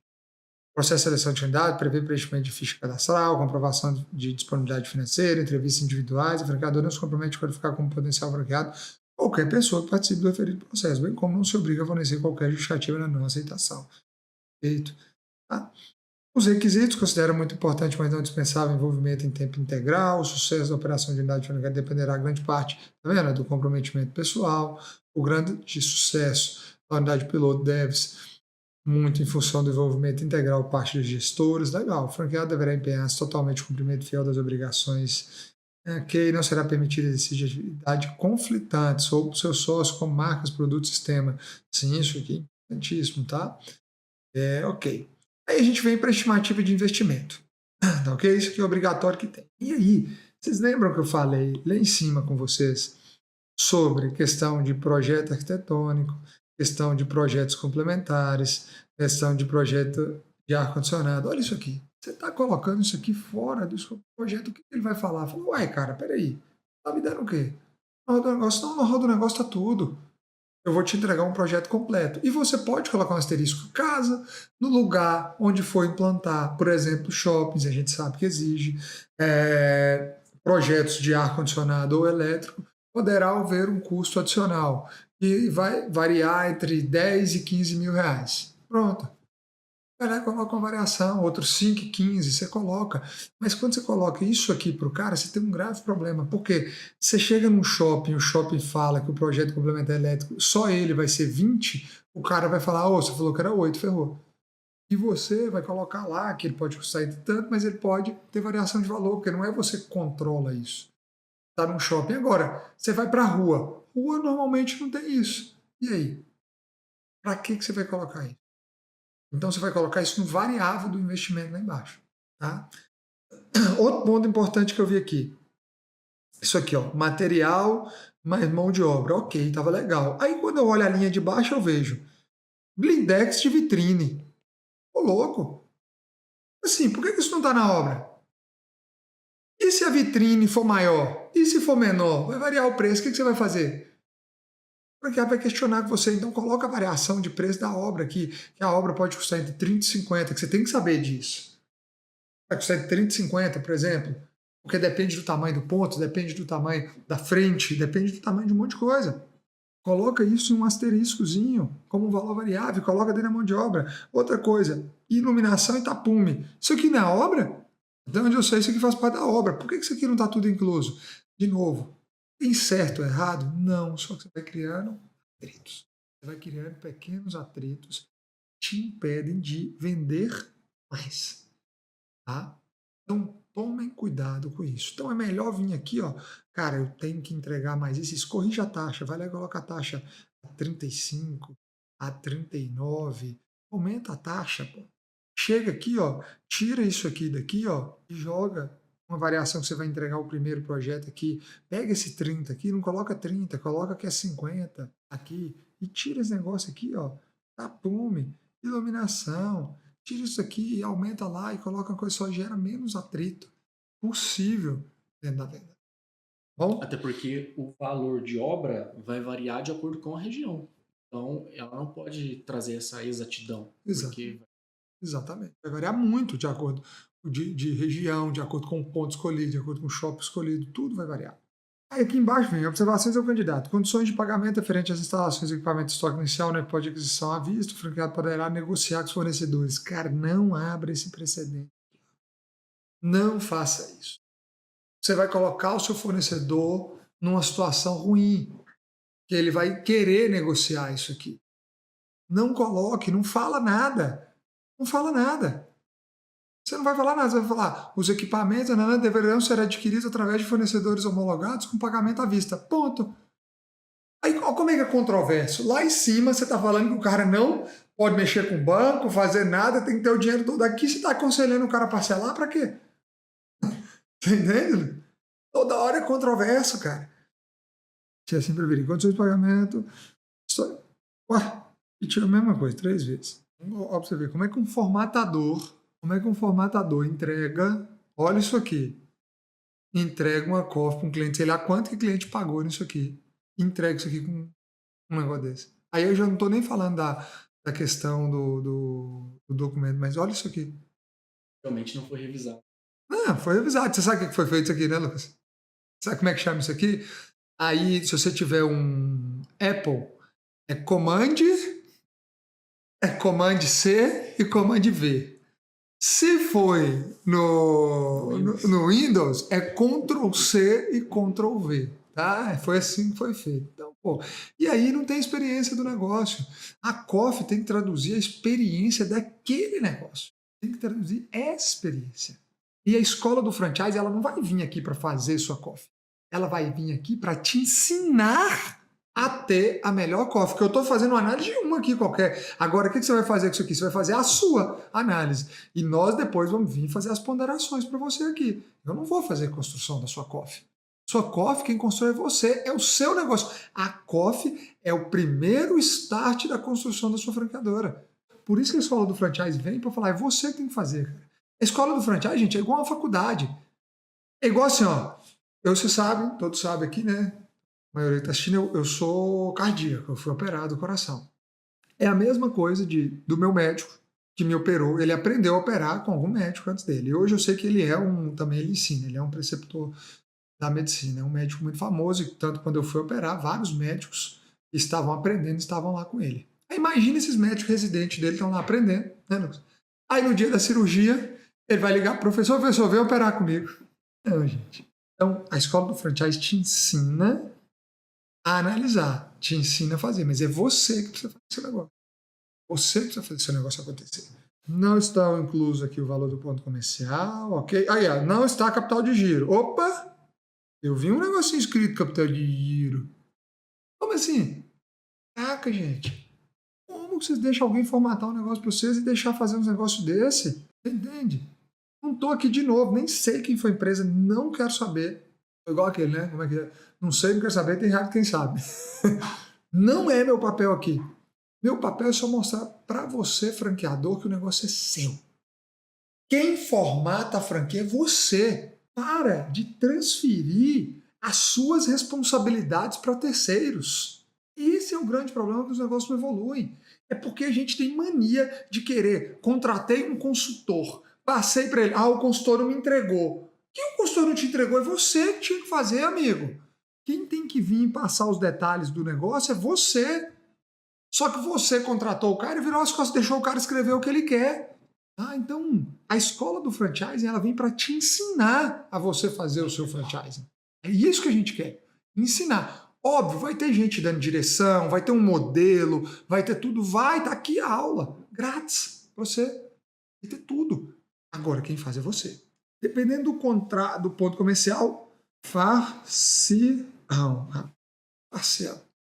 Processo de seleção de unidade, prevê preenchimento de ficha cadastral, comprovação de disponibilidade financeira, entrevistas individuais. A franqueadora não se compromete a qualificar como potencial franqueado qualquer pessoa que participe do referido processo, bem como não se obriga a fornecer qualquer justificativa na não aceitação. Feito. Tá? Os requisitos consideram muito importante, mas não dispensável, envolvimento em tempo integral. O sucesso da operação de unidade franqueada dependerá grande parte, tá vendo, do comprometimento pessoal. O grande sucesso da unidade piloto deve-se muito em função do envolvimento integral por parte dos gestores. Legal, o franqueado deverá empenhar-se totalmente no cumprimento fiel das obrigações que não será permitido exercício de atividade conflitante ou seus sócios como marcas, produtos, sistema. Sim, isso aqui é importantíssimo, tá? Ok. Aí a gente vem para a estimativa de investimento. Tá ok? Isso aqui é obrigatório que tem. E aí, vocês lembram que eu falei lá em cima com vocês sobre questão de projeto arquitetônico, questão de projetos complementares, questão de projeto de ar-condicionado? Olha isso aqui. Você está colocando isso aqui fora do seu projeto, o que ele vai falar? Fala, uai, cara, peraí, tá me dando o quê? Na roda do negócio? Não, na roda do negócio está tudo. Eu vou te entregar um projeto completo. E você pode colocar um asterisco casa no lugar onde for implantar, por exemplo, shoppings, a gente sabe que exige, projetos de ar-condicionado ou elétrico, poderá haver um custo adicional, que vai variar entre 10 e 15 mil reais. Pronto. Vai lá e coloca uma variação, outros 5 e 15, você coloca. Mas quando você coloca isso aqui para o cara, você tem um grave problema. Porque você chega num shopping, o shopping fala que o projeto complementar elétrico, só ele vai ser 20, o cara vai falar, você falou que era 8, ferrou. E você vai colocar lá que ele pode custar entre tanto, mas ele pode ter variação de valor, porque não é você que controla isso. Está num shopping. Agora, você vai para a rua. Rua normalmente não tem isso. E aí? Para que você vai colocar isso? Então você vai colocar isso no variável do investimento lá embaixo. Tá? Outro ponto importante que eu vi aqui. Isso aqui, ó, material mais mão de obra. Ok, estava legal. Aí quando eu olho a linha de baixo eu vejo blindex de vitrine. Ô louco! Assim, por que isso não está na obra? E se a vitrine for maior? E se for menor? Vai variar o preço, o que você vai fazer? Porque ela vai questionar com você, então coloca a variação de preço da obra aqui, que a obra pode custar entre 30 e 50, que você tem que saber disso. Vai custar entre 30 e 50, por exemplo, porque depende do tamanho do ponto, depende do tamanho da frente, depende do tamanho de um monte de coisa. Coloca isso em um asteriscozinho, como um valor variável, coloca dentro da mão de obra. Outra coisa, iluminação e tapume. Isso aqui não é obra? Então, onde eu sei, isso aqui faz parte da obra. Por que isso aqui não está tudo incluso? De novo, tem certo ou errado? Não, só que você vai criando atritos. Você vai criando pequenos atritos que te impedem de vender mais. Tá? Então, tomem cuidado com isso. Então, é melhor vir aqui, ó, cara, eu tenho que entregar mais isso. Corrija a taxa, vai lá e coloca a taxa a 35, a 39, aumenta a taxa, pô. Chega aqui, ó, tira isso aqui daqui, ó, e joga uma variação que você vai entregar o primeiro projeto aqui. Pega esse 30 aqui, não coloca 30, coloca que é 50 aqui e tira esse negócio aqui, ó, tapume, iluminação. Tira isso aqui e aumenta lá e coloca uma coisa só, gera menos atrito possível dentro da venda. Bom? Até porque o valor de obra vai variar de acordo com a região. Então, ela não pode trazer essa exatidão. Porque... Exatamente. Vai variar muito de acordo de região, de acordo com o ponto escolhido, de acordo com o shopping escolhido, tudo vai variar. Aí aqui embaixo vem observações ao candidato. Condições de pagamento referente às instalações e equipamento de estoque inicial, né, pode aquisição à vista, o franqueado poderá negociar com os fornecedores. Cara, não abra esse precedente. Não faça isso. Você vai colocar o seu fornecedor numa situação ruim, que ele vai querer negociar isso aqui. Não coloque, não fala nada. Não fala nada. Você não vai falar nada, você vai falar os equipamentos deverão ser adquiridos através de fornecedores homologados com pagamento à vista. Ponto. Aí, como é que é controverso? Lá em cima você está falando que o cara não pode mexer com o banco, fazer nada, tem que ter o dinheiro todo. Aqui você está aconselhando o cara a parcelar para quê? Tá entendendo? Toda hora é controverso, cara. Se assim preferir, condições de pagamento. Ué, e tira a mesma coisa, 3 vezes. Ó, pra você ver como é que um formatador entrega, olha isso aqui, entrega uma COF para um cliente, sei lá quanto que o cliente pagou nisso aqui, entrega isso aqui com um negócio desse. Aí eu já não estou nem falando da questão do documento, mas olha isso aqui. Realmente não foi revisado. Não, foi revisado. Você sabe o que foi feito isso aqui, né, Lucas? Sabe como é que chama isso aqui? Aí, se você tiver um Apple, é Command C e Command V. Se foi no Windows, é Ctrl C e Ctrl V. Tá? Foi assim que foi feito. Então, Pô, e aí não tem experiência do negócio. A COF tem que traduzir a experiência daquele negócio. Tem que traduzir essa experiência. E a escola do franchise, ela não vai vir aqui para fazer sua COF. Ela vai vir aqui para te ensinar a ter a melhor COF. Que eu estou fazendo uma análise de uma aqui qualquer. Agora, o que você vai fazer com isso aqui? Você vai fazer a sua análise. E nós depois vamos vir fazer as ponderações para você aqui. Eu não vou fazer a construção da sua COF. Sua COF, quem constrói é você, é o seu negócio. A COF é o primeiro start da construção da sua franqueadora. Por isso que a escola do franchise vem para falar, é você que tem que fazer, cara. A escola do franchise, gente, é igual uma faculdade. É igual assim, ó. Vocês sabem, todos sabem aqui, né? A maioria está assistindo, eu sou cardíaco, eu fui operado do coração. É a mesma coisa do meu médico que me operou. Ele aprendeu a operar com algum médico antes dele. E hoje eu sei que ele também ele ensina, ele é um preceptor da medicina, é um médico muito famoso, e tanto quando eu fui operar, vários médicos estavam aprendendo, estavam lá com ele. Aí imagina esses médicos residentes dele estão lá aprendendo, né, Lucas? Aí no dia da cirurgia, ele vai ligar, professor, vem operar comigo. Não, gente. Então, a escola do franchise te ensina a analisar, te ensina a fazer, mas é você que precisa fazer esse negócio. Você precisa fazer esse negócio acontecer. Não está incluso aqui o valor do ponto comercial, ok? Aí, ó, não está capital de giro. Opa! Eu vi um negocinho escrito capital de giro. Como assim? Caraca, gente. Como vocês deixam alguém formatar um negócio para vocês e deixar fazer uns negócios desse? Entende? Não tô aqui de novo, nem sei quem foi a empresa, não quero saber. Igual aquele, né? Como é que é? Não sei, não quero saber, tem errado quem sabe. Não é meu papel aqui. Meu papel é só mostrar para você, franqueador, que o negócio é seu. Quem formata a franquia é você. Para de transferir as suas responsabilidades para terceiros. Esse é o grande problema que os negócios não evoluem. É porque a gente tem mania de querer. Contratei um consultor, passei para ele, o consultor não me entregou. Que o consultor não te entregou? É você que tinha que fazer, amigo. Quem tem que vir e passar os detalhes do negócio é você. Só que você contratou o cara e virou as costas, deixou o cara escrever o que ele quer. Então, a escola do franchising, ela vem para te ensinar a você fazer o seu franchising. É isso que a gente quer, ensinar. Óbvio, vai ter gente dando direção, vai ter um modelo, vai ter tudo, tá aqui a aula, grátis, para você, vai ter tudo. Agora, quem faz é você. Dependendo do ponto comercial, parcial.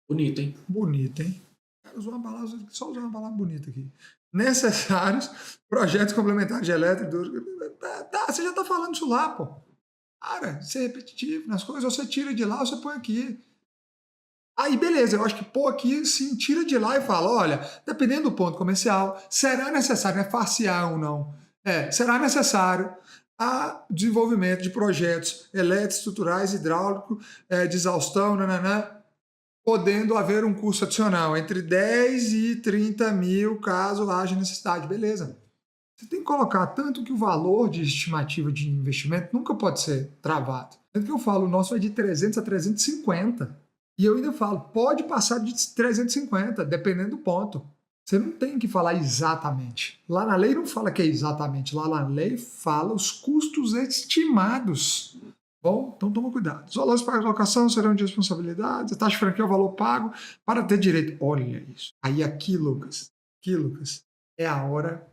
Bonito, hein? Bonito, hein? Só usar uma palavra bonita aqui. Necessários, projetos complementares de elétrica. Você já está falando isso lá, pô. Cara, ser repetitivo nas coisas, você tira de lá, você põe aqui. Aí, beleza, eu acho que pôr aqui, sim, tira de lá e fala, olha, dependendo do ponto comercial, será necessário, é parcial ou não? Será necessário a desenvolvimento de projetos elétricos, estruturais, hidráulicos, de exaustão, podendo haver um custo adicional entre 10 e 30 mil, caso haja necessidade. Beleza. Você tem que colocar tanto que o valor de estimativa de investimento nunca pode ser travado. Tanto que eu falo, o nosso é de 300 a 350. E eu ainda falo, pode passar de 350, dependendo do ponto. Você não tem que falar exatamente. Lá na lei não fala que é exatamente. Lá na lei fala os custos estimados. Bom, então toma cuidado. Os valores pagos de locação serão de responsabilidade, a taxa de franquia é o valor pago para ter direito. Olha isso. Aí aqui, Lucas, é a hora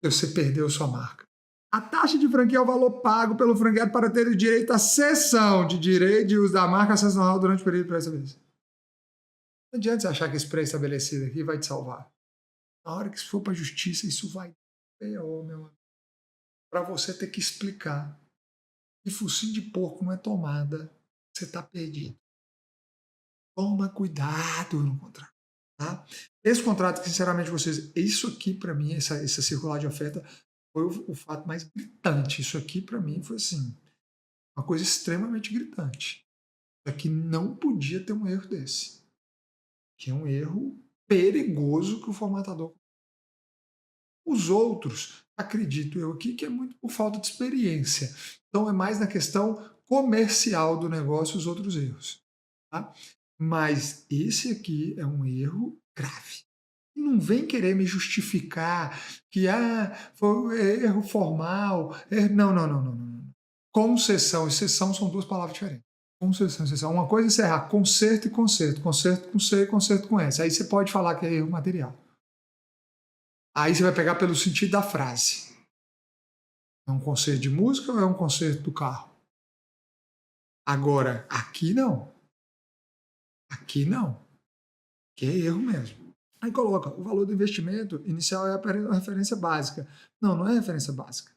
que você perdeu sua marca. A taxa de franquia é o valor pago pelo franqueado para ter o direito à cessão de direito de uso da marca sazonal durante o período pré-estabelecido. Não adianta você achar que esse pré-estabelecido aqui vai te salvar. Na hora que isso for para a justiça, isso vai pior, meu amigo. Para você ter que explicar. E focinho de porco não é tomada, você está perdido. Toma cuidado no contrato. Tá? Esse contrato, sinceramente, isso aqui para mim, essa circular de oferta, foi o fato mais gritante. Isso aqui para mim foi assim, uma coisa extremamente gritante. Isso aqui não podia ter um erro desse. Que é um erro perigoso que o formatador. Os outros, acredito eu aqui, que é muito por falta de experiência. Então é mais na questão comercial do negócio os outros erros. Tá? Mas esse aqui é um erro grave. E não vem querer me justificar que foi erro formal. Não. Concessão e cessão são duas palavras diferentes. Concessão. Uma coisa é você errar conserto e conserto. Conserto com C e conserto com S. Aí você pode falar que é erro material. Aí você vai pegar pelo sentido da frase. É um conserto de música ou é um conserto do carro? Agora, aqui não. Aqui não. Que é erro mesmo. Aí coloca, o valor do investimento inicial é a referência básica. Não, não é referência básica.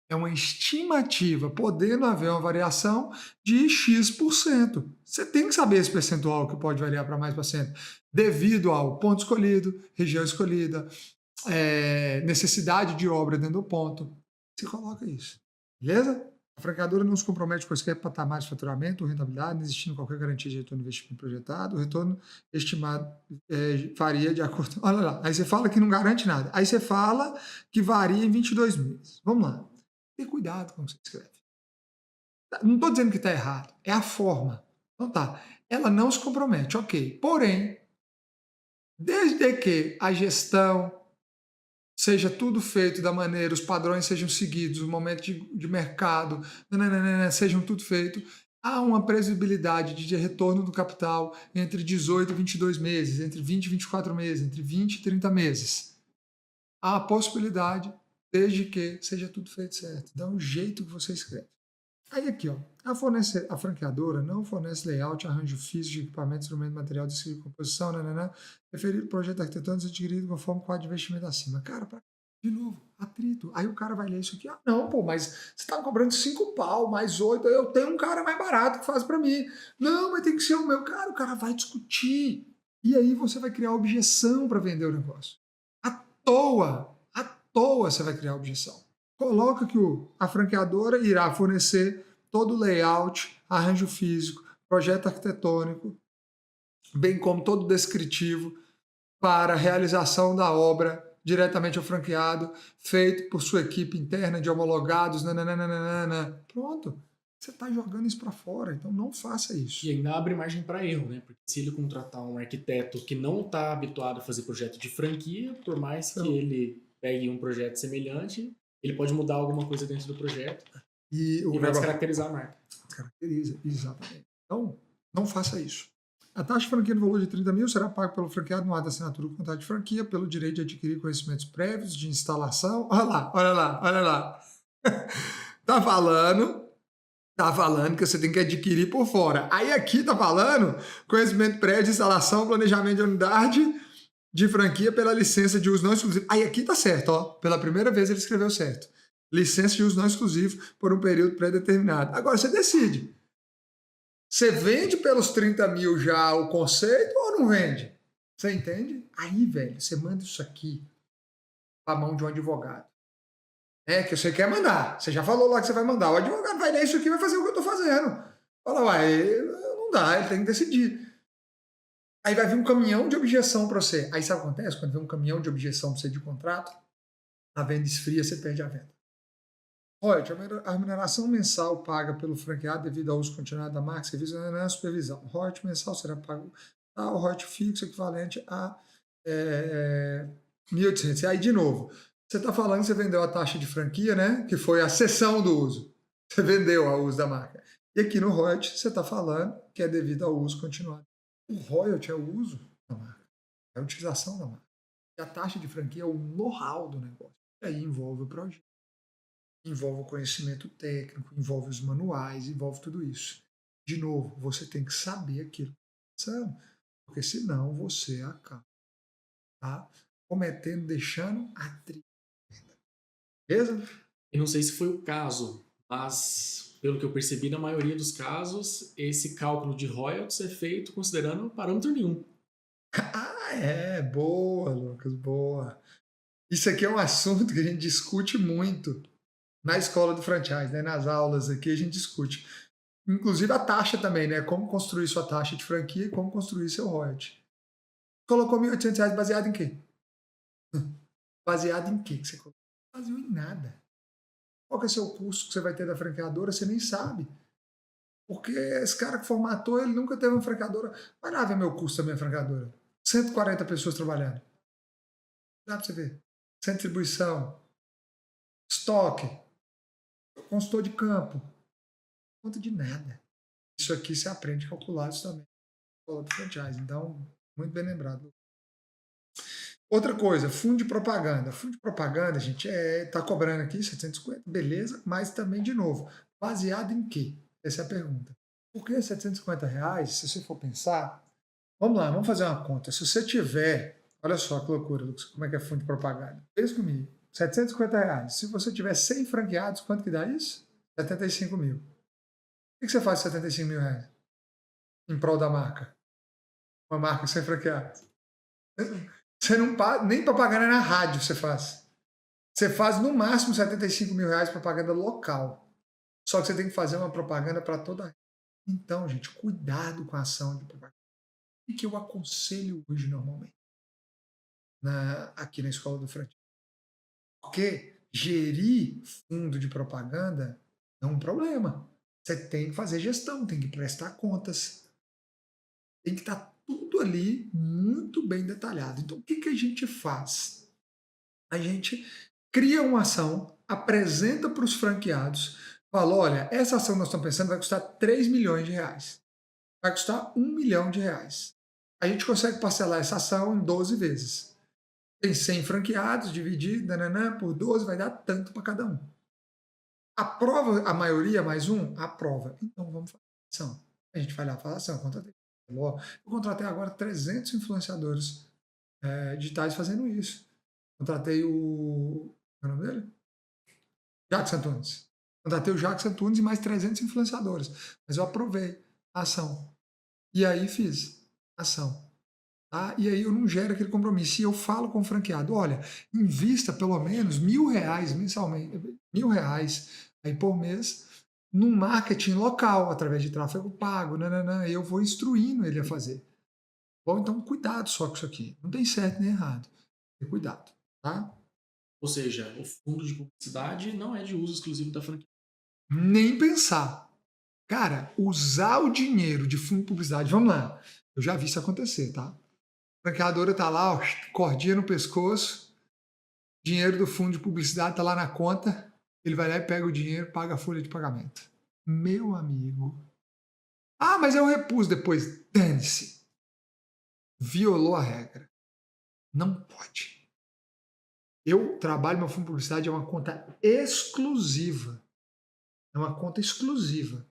É uma estimativa, podendo haver uma variação de X%. Você tem que saber esse percentual que pode variar para mais %, devido ao ponto escolhido, região escolhida, necessidade de obra dentro do ponto. Você coloca isso. Beleza? A franqueadora não se compromete com qualquer patamar de faturamento ou rentabilidade, não existindo qualquer garantia de retorno do investimento projetado. O retorno estimado varia de acordo... Olha lá, aí você fala que não garante nada. Aí você fala que varia em 22 meses. Vamos lá. Ter cuidado com o que você escreve. Não estou dizendo que está errado, é a forma. Então tá, ela não se compromete, ok. Porém, desde que a gestão seja tudo feito da maneira, os padrões sejam seguidos, o momento de mercado, sejam tudo feito, há uma previsibilidade de retorno do capital entre 18 e 22 meses, entre 20 e 24 meses, entre 20 e 30 meses. Há a possibilidade, desde que seja tudo feito certo. Dá um jeito que você escreve. Aí aqui, ó, a franqueadora não fornece layout, arranjo físico de equipamento, instrumento, material de composição, referido ao projeto arquitetônico adquirido conforme o quadro de investimento acima. Cara, de novo, atrito. Aí o cara vai ler isso aqui, não, pô, mas você tá cobrando 5 pau, mais 8, eu tenho um cara mais barato que faz para mim. Não, mas tem que ser o meu. Cara, o cara vai discutir. E aí você vai criar objeção para vender o negócio. À toa você vai criar objeção. Coloca que a franqueadora irá fornecer todo o layout, arranjo físico, projeto arquitetônico, bem como todo o descritivo para a realização da obra diretamente ao franqueado, feito por sua equipe interna de homologados, Pronto. Você está jogando isso para fora, então não faça isso. E ainda abre margem para erro, né? Porque se ele contratar um arquiteto que não está habituado a fazer projeto de franquia, por mais que ele pegue um projeto semelhante, ele pode mudar alguma coisa dentro do projeto e vai descaracterizar a marca. Descaracteriza, exatamente. Então, não faça isso. A taxa de franquia no valor de 30 mil será paga pelo franqueado no ato da assinatura do contrato de franquia pelo direito de adquirir conhecimentos prévios de instalação. Olha lá. Tá falando que você tem que adquirir por fora. Aí aqui tá falando conhecimento prévio de instalação, planejamento de unidade de franquia pela licença de uso não exclusivo. Aí aqui tá certo, ó. Pela primeira vez ele escreveu certo. Licença de uso não exclusivo por um período pré-determinado. Agora você decide. Você vende pelos 30 mil já o conceito ou não vende? Você entende? Aí, velho, você manda isso aqui para a mão de um advogado. Que você quer mandar. Você já falou lá que você vai mandar. O advogado vai ler isso aqui e vai fazer o que eu estou fazendo. Fala, não dá, ele tem que decidir. Aí vai vir um caminhão de objeção para você. Aí sabe o que acontece? Quando vem um caminhão de objeção para você de contrato, a venda esfria, você perde a venda. Royalty, a remuneração mensal paga pelo franqueado devido ao uso continuado da marca, serviço, não é a supervisão. O royalty mensal será pago o royalty fixo equivalente a 1.800. Aí, de novo, você está falando que você vendeu a taxa de franquia, né? Que foi a cessão do uso. Você vendeu ao uso da marca. E aqui no royalty, você está falando que é devido ao uso continuado. O royalty é o uso da marca, é a utilização da marca. E a taxa de franquia é o know-how do negócio. E aí envolve o projeto. Envolve o conhecimento técnico, envolve os manuais, envolve tudo isso. De novo, você tem que saber aquilo que está pensando, porque senão você acaba cometendo, deixando atrito. Beleza? Eu não sei se foi o caso, mas pelo que eu percebi, na maioria dos casos, esse cálculo de royalties é feito considerando parâmetro nenhum. Boa, Lucas, boa. Isso aqui é um assunto que a gente discute muito na escola do franchise, né? Nas aulas aqui a gente discute. Inclusive a taxa também, né? Como construir sua taxa de franquia e como construir seu royalty. Colocou R$1.800 baseado em quê? Baseado em quê que você colocou? Não baseou em nada. Qual que é o seu custo que você vai ter da franqueadora? Você nem sabe. Porque esse cara que formatou, ele nunca teve uma franqueadora. Vai lá ver meu custo da minha franqueadora. 140 pessoas trabalhando. Dá para você ver. Sem distribuição. Estoque. Consultor de campo. Conta de nada. Isso aqui você aprende a calcular isso também na escola do franchise. Então, muito bem lembrado. Outra coisa, fundo de propaganda. Fundo de propaganda, gente, tá cobrando aqui 750, beleza, mas também, de novo, baseado em quê? Essa é a pergunta. Porque R$ 750, se você for pensar, vamos lá, vamos fazer uma conta. Se você tiver, olha só que loucura, Lucas, como é que é fundo de propaganda? Pensa comigo, R$ 750. Se você tiver 100 franqueados, quanto que dá isso? 75 mil. O que você faz com 75 mil reais? Em prol da marca? Uma marca sem franqueados. Você não paga, nem propaganda na rádio você faz. Você faz no máximo 75 mil reais propaganda local. Só que você tem que fazer uma propaganda para toda a. Então, gente, cuidado com a ação de propaganda. O que eu aconselho hoje normalmente aqui na escola do franqueado? Porque gerir fundo de propaganda é um problema. Você tem que fazer gestão, tem que prestar contas. Tem que estar tudo ali muito bem detalhado. Então, o que a gente faz? A gente cria uma ação, apresenta para os franqueados, fala, olha, essa ação que nós estamos pensando vai custar 3 milhões de reais. Vai custar 1 milhão de reais. A gente consegue parcelar essa ação em 12 vezes. Tem 100 franqueados, dividir por 12, vai dar tanto para cada um. Aprova a maioria mais um? Aprova. Então vamos fazer a ação. A gente vai lá fazer a ação. Eu contratei agora 300 influenciadores digitais fazendo isso. Contratei o. Qual é o nome dele? Jacques Antunes. Contratei o Jacques Antunes e mais 300 influenciadores. Mas eu aprovei a ação. E aí fiz a ação. Tá? E aí eu não gero aquele compromisso. E eu falo com o franqueado: olha, invista pelo menos R$ 1.000 mensalmente, R$ 1.000 aí por mês, num marketing local, através de tráfego pago. Eu vou instruindo ele a fazer. Bom, então cuidado só com isso aqui. Não tem certo nem errado. Tem cuidado. Tá? Ou seja, o fundo de publicidade não é de uso exclusivo da franquia. Nem pensar. Cara, usar o dinheiro de fundo de publicidade, vamos lá. Eu já vi isso acontecer, tá? A franqueadora tá lá, ó, cordinha no pescoço, dinheiro do fundo de publicidade tá lá na conta, ele vai lá e pega o dinheiro, paga a folha de pagamento. Meu amigo. Ah, mas eu repus depois. Dane-se. Violou a regra. Não pode. Eu trabalho, meu fundo de publicidade é uma conta exclusiva. É uma conta exclusiva.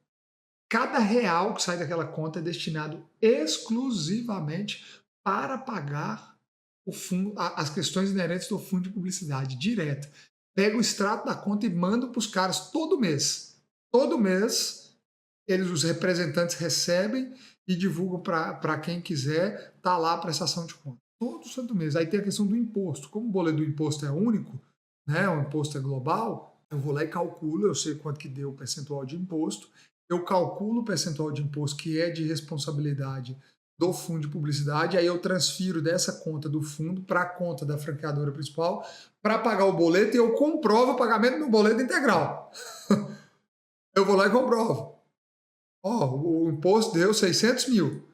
Cada real que sai daquela conta é destinado exclusivamente para pagar o fundo, as questões inerentes do fundo de publicidade, direto. Pega o extrato da conta e manda para os caras todo mês. Todo mês, os representantes recebem e divulgam para quem quiser, tá lá a prestação de conta. Todo santo mês. Aí tem a questão do imposto. Como o boleto do imposto é único, né, o imposto é global, eu vou lá e calculo, eu sei quanto que deu o percentual de imposto, eu calculo o percentual de imposto que é de responsabilidade do fundo de publicidade, aí eu transfiro dessa conta do fundo para a conta da franqueadora principal para pagar o boleto e eu comprovo o pagamento do boleto integral. Eu vou lá e comprovo. O imposto deu 600 mil,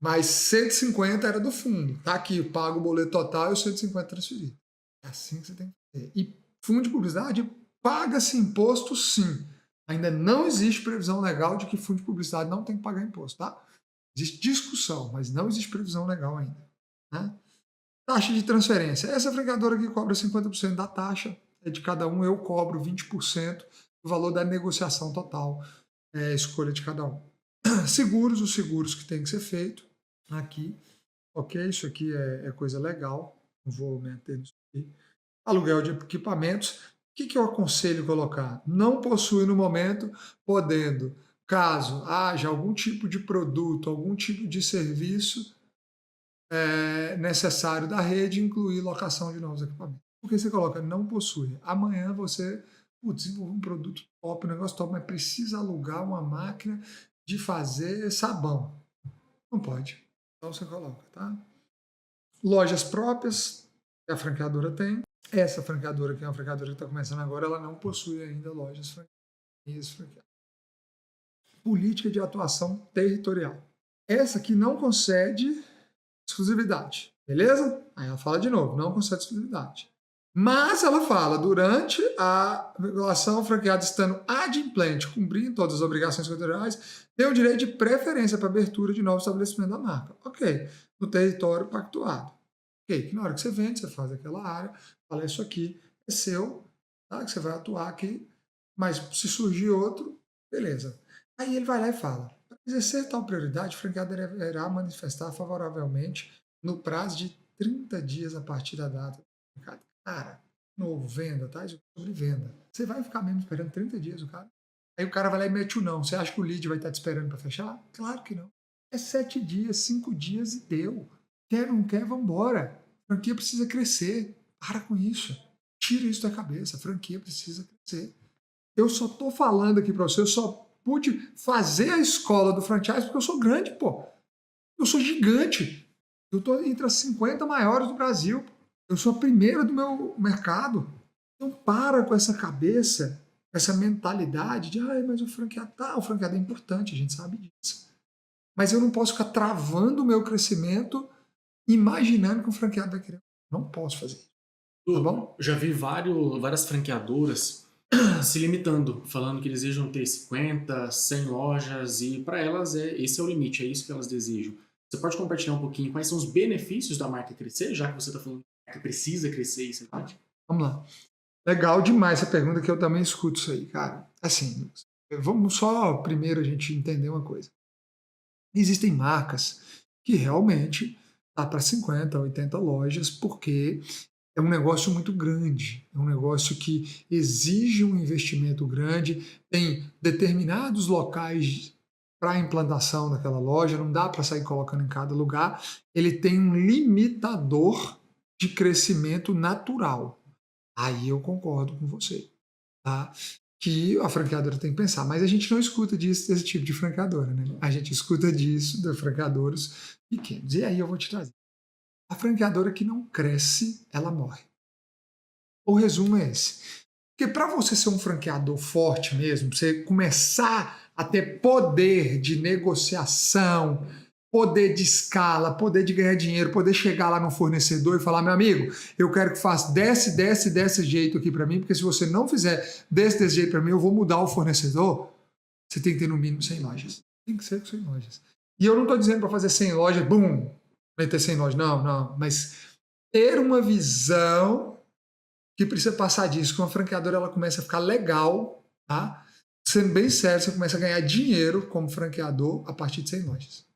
mas 150 era do fundo. Tá aqui, eu pago o boleto total e os 150 transferido. É assim que você tem que fazer. E fundo de publicidade paga-se imposto, sim. Ainda não existe previsão legal de que fundo de publicidade não tem que pagar imposto, tá? Existe discussão, mas não existe previsão legal ainda. Né? Taxa de transferência. Essa franqueadora aqui cobra 50% da taxa, é de cada um, eu cobro 20% do valor da negociação total, escolha de cada um. Seguros, os seguros que tem que ser feito aqui. Ok, isso aqui é coisa legal, não vou meter nisso aqui. Aluguel de equipamentos. O que eu aconselho colocar? Não possui no momento, podendo, caso haja algum tipo de produto, algum tipo de serviço necessário da rede, incluir locação de novos equipamentos. Porque você coloca não possui. Amanhã você desenvolve um produto top, um negócio top, mas precisa alugar uma máquina de fazer sabão. Não pode. Então você coloca, tá? Lojas próprias, que a franqueadora tem. Essa franqueadora, que é uma franqueadora que está começando agora, ela não possui ainda lojas franqueadas. Política de atuação territorial. Essa aqui não concede exclusividade, beleza? Aí ela fala de novo, não concede exclusividade. Mas ela fala, durante a vinculação, o franqueado estando adimplente, cumprindo todas as obrigações contratuais, tem o direito de preferência para abertura de novo estabelecimento da marca. Ok, no território pactuado. Ok, que na hora que você vende, você faz aquela área, fala, isso aqui é seu, tá? Que você vai atuar aqui, mas se surgir outro, beleza. Aí ele vai lá e fala, para exercer tal prioridade, o franqueado deverá manifestar favoravelmente no prazo de 30 dias a partir da data do mercado. Cara, novo, venda, tá? Isso é sobre venda. Você vai ficar mesmo esperando 30 dias o cara? Aí o cara vai lá e mete o não. Você acha que o lead vai estar te esperando para fechar? Claro que não. É 7 dias, 5 dias e deu. Quer, não quer, vambora. A franquia precisa crescer. Para com isso. Tira isso da cabeça. A franquia precisa crescer. Eu só tô falando aqui para você, eu só pude fazer a escola do franchise porque eu sou grande, pô. Eu sou gigante. Eu tô entre as 50 maiores do Brasil. Eu sou a primeira do meu mercado. Então para com essa cabeça, essa mentalidade de, mas o franqueado, tá, o franqueado é importante, a gente sabe disso. Mas eu não posso ficar travando o meu crescimento imaginando que o franqueado vai querer. Não posso fazer isso. Tá bom? Já vi várias franqueadoras se limitando, falando que desejam ter 50, 100 lojas e para elas esse é o limite, é isso que elas desejam. Você pode compartilhar um pouquinho quais são os benefícios da marca crescer, já que você está falando que a marca precisa crescer, isso é verdade? Vamos lá. Legal demais essa pergunta, que eu também escuto isso aí, cara. Assim, vamos só primeiro a gente entender uma coisa. Existem marcas que realmente dá para 50, 80 lojas, porque é um negócio muito grande, é um negócio que exige um investimento grande, tem determinados locais para a implantação daquela loja, não dá para sair colocando em cada lugar, ele tem um limitador de crescimento natural. Aí eu concordo com você, tá? Que a franqueadora tem que pensar, mas a gente não escuta disso desse tipo de franqueadora, né? A gente escuta disso de franqueadores pequenos. E aí eu vou te trazer. A franqueadora que não cresce, ela morre. O resumo é esse. Porque para você ser um franqueador forte mesmo, você começar a ter poder de negociação, poder de escala, poder de ganhar dinheiro, poder chegar lá no fornecedor e falar, meu amigo, eu quero que faça desse jeito aqui para mim, porque se você não fizer desse jeito para mim, eu vou mudar o fornecedor. Você tem que ter no mínimo 100 lojas. Tem que ser com 100 lojas. E eu não estou dizendo para fazer 100 lojas, bum, meter 100 lojas. Não. Mas ter uma visão que precisa passar disso, que uma franqueadora ela começa a ficar legal, tá? Sendo bem sério, você começa a ganhar dinheiro como franqueador a partir de 100 lojas.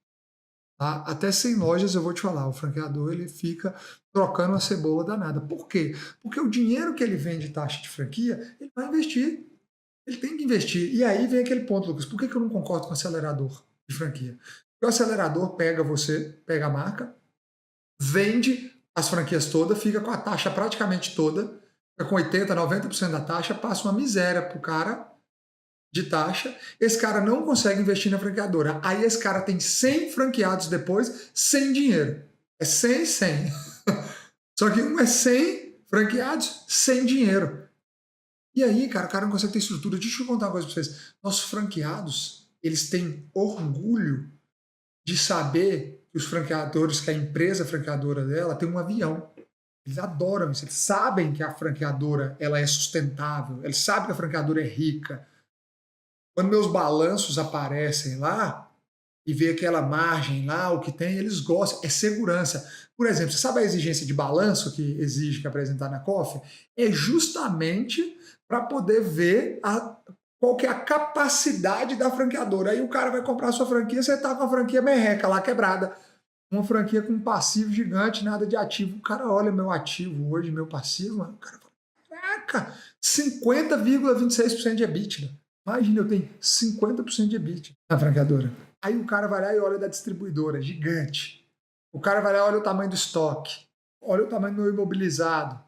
Tá? Até 100 lojas, eu vou te falar, o franqueador ele fica trocando a cebola danada. Por quê? Porque o dinheiro que ele vende de taxa de franquia, ele vai investir. Ele tem que investir. E aí vem aquele ponto, Lucas, por que eu não concordo com o acelerador de franquia? Porque o acelerador pega a marca, vende as franquias todas, fica com a taxa praticamente toda, fica com 80%, 90% da taxa, passa uma miséria pro cara de taxa, esse cara não consegue investir na franqueadora. Aí esse cara tem 100 franqueados depois, sem dinheiro. É 100 e 100. Só que um é 100 franqueados sem dinheiro. E aí, cara, o cara não consegue ter estrutura. Deixa eu contar uma coisa pra vocês. Nossos franqueados, eles têm orgulho de saber que os franqueadores, que a empresa franqueadora dela tem um avião. Eles adoram isso. Eles sabem que a franqueadora ela é sustentável. Eles sabem que a franqueadora é rica. Quando meus balanços aparecem lá e vê aquela margem lá, o que tem, eles gostam. É segurança. Por exemplo, você sabe a exigência de balanço que exige que apresentar na COF? É justamente para poder ver qual que é a capacidade da franqueadora. Aí o cara vai comprar a sua franquia, você está com a franquia merreca lá, quebrada. Uma franquia com um passivo gigante, nada de ativo. O cara olha meu ativo hoje, meu passivo, mano, o cara fala, caraca, 50,26% de EBITDA. Imagina, eu tenho 50% de EBITDA na franqueadora. Aí o cara vai lá e olha da distribuidora, gigante. O cara vai lá e olha o tamanho do estoque, olha o tamanho do meu imobilizado,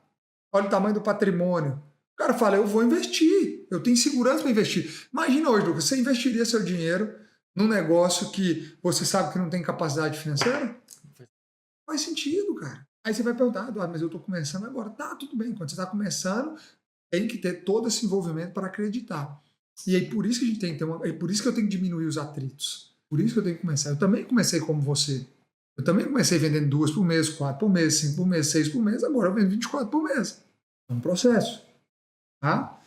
olha o tamanho do patrimônio. O cara fala, eu vou investir, eu tenho segurança para investir. Imagina hoje, Lucas, você investiria seu dinheiro num negócio que você sabe que não tem capacidade financeira? Faz sentido, cara. Aí você vai perguntar, Eduardo, mas eu estou começando agora. Tá, tudo bem, quando você está começando, tem que ter todo esse envolvimento para acreditar. E aí por isso que a gente tem que ter é por isso que eu tenho que diminuir os atritos. Por isso que eu tenho que começar. Eu também comecei como você. Eu também comecei vendendo 2 por mês, 4 por mês, 5 por mês, 6 por mês. Agora eu vendo 24 por mês. É um processo, tá?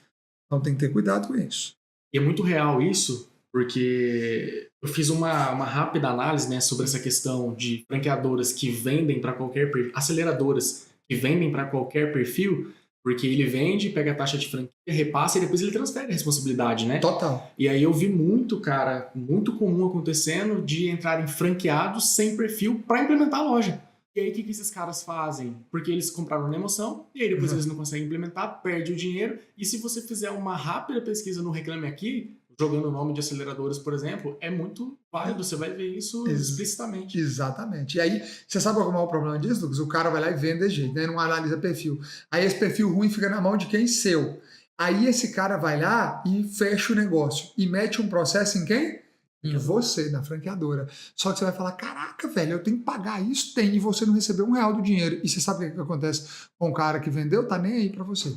Então tem que ter cuidado com isso. E é muito real isso, porque eu fiz uma rápida análise, né, sobre essa questão de franqueadoras que vendem para qualquer perfil, aceleradoras que vendem para qualquer perfil, porque ele vende, pega a taxa de franquia, repassa e depois ele transfere a responsabilidade, né? Total. E aí eu vi muito, cara, muito comum acontecendo de entrarem franqueados sem perfil para implementar a loja. E aí o que esses caras fazem? Porque eles compraram na emoção, e aí depois eles não conseguem implementar, perde o dinheiro. E se você fizer uma rápida pesquisa no Reclame Aqui, jogando o nome de aceleradoras, por exemplo, é muito válido, você vai ver isso explicitamente. Exatamente. E aí, você sabe qual é o maior problema disso, Lucas? O cara vai lá e vende de jeito, né? Não analisa perfil. Aí esse perfil ruim fica na mão de quem? Seu. Aí esse cara vai lá e fecha o negócio e mete um processo em quem? Em você, na franqueadora. Só que você vai falar, caraca, velho, eu tenho que pagar isso? Tem, e você não recebeu R$1 do dinheiro. E você sabe o que acontece com o cara que vendeu? Tá nem aí pra você.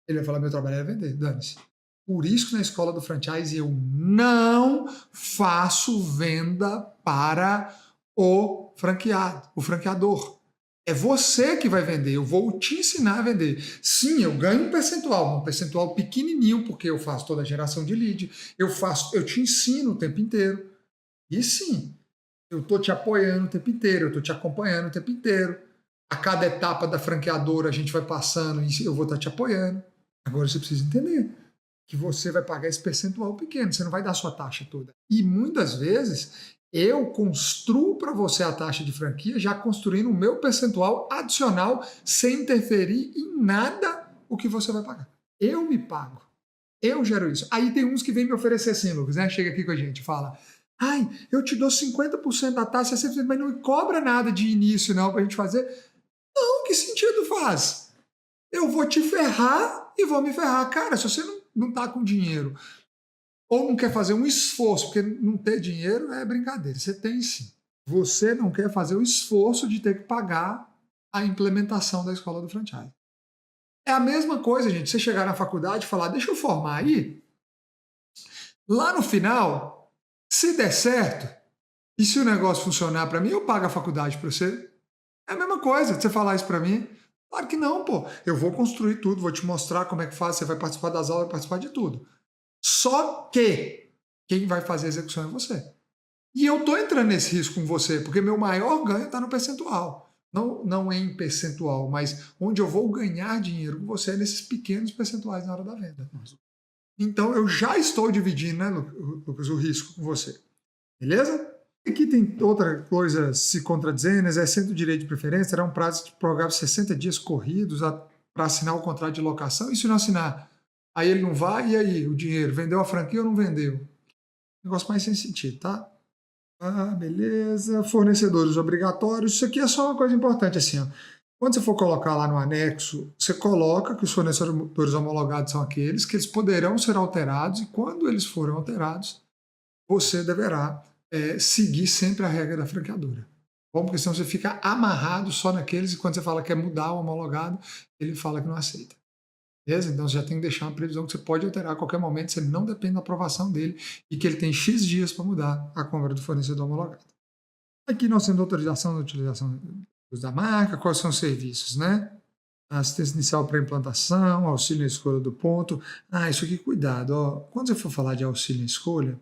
Ele vai falar, meu trabalho é vender, dane-se. Por isso que na escola do franchise eu não faço venda para o franqueado, o franqueador. É você que vai vender, eu vou te ensinar a vender. Sim, eu ganho um percentual pequenininho, porque eu faço toda a geração de lead, eu te ensino o tempo inteiro. E sim, eu estou te apoiando o tempo inteiro, eu estou te acompanhando o tempo inteiro. A cada etapa da franqueadora a gente vai passando e eu vou estar te apoiando. Agora você precisa entender que você vai pagar esse percentual pequeno, você não vai dar a sua taxa toda. E muitas vezes eu construo para você a taxa de franquia já construindo o meu percentual adicional sem interferir em nada o que você vai pagar. Eu me pago. Eu gero isso. Aí tem uns que vêm me oferecer assim, Lucas, né? Chega aqui com a gente e fala, ai, eu te dou 50% da taxa, mas não cobra nada de início não para a gente fazer. Não, que sentido faz? Eu vou te ferrar e vou me ferrar. Cara, se você não tá com dinheiro ou não quer fazer um esforço, porque não ter dinheiro é brincadeira, você tem sim. Você não quer fazer o esforço de ter que pagar a implementação da escola do franchise. É a mesma coisa, gente, você chegar na faculdade e falar, deixa eu formar aí, lá no final, se der certo, e se o negócio funcionar para mim, eu pago a faculdade para você. É a mesma coisa de você falar isso para mim. Claro que não, pô. Eu vou construir tudo, vou te mostrar como é que faz, você vai participar das aulas, vai participar de tudo. Só que quem vai fazer a execução é você. E eu estou entrando nesse risco com você, porque meu maior ganho está no percentual. Não em percentual, mas onde eu vou ganhar dinheiro com você é nesses pequenos percentuais na hora da venda. Então eu já estou dividindo, né, Lucas, o risco com você. Beleza? Aqui tem outra coisa se contradizendo, exercendo o direito de preferência, terá um prazo de prorrogável de 60 dias corridos para assinar o contrato de locação. E se não assinar? Aí ele não vai, e aí? O dinheiro? Vendeu a franquia ou não vendeu? Negócio mais sem sentido, tá? Ah, beleza. Fornecedores obrigatórios. Isso aqui é só uma coisa importante, assim, ó. Quando você for colocar lá no anexo, você coloca que os fornecedores homologados são aqueles que eles poderão ser alterados e quando eles forem alterados, você deverá seguir sempre a regra da franqueadora. Bom, porque senão você fica amarrado só naqueles e quando você fala que quer mudar o homologado, ele fala que não aceita. Beleza? Então você já tem que deixar uma previsão que você pode alterar a qualquer momento, você não depende da aprovação dele e que ele tem X dias para mudar a compra do fornecedor homologado. Aqui nós temos autorização da utilização da marca, quais são os serviços, né? Assistência inicial para implantação, auxílio na escolha do ponto. Isso aqui, cuidado, ó. Quando você for falar de auxílio na escolha,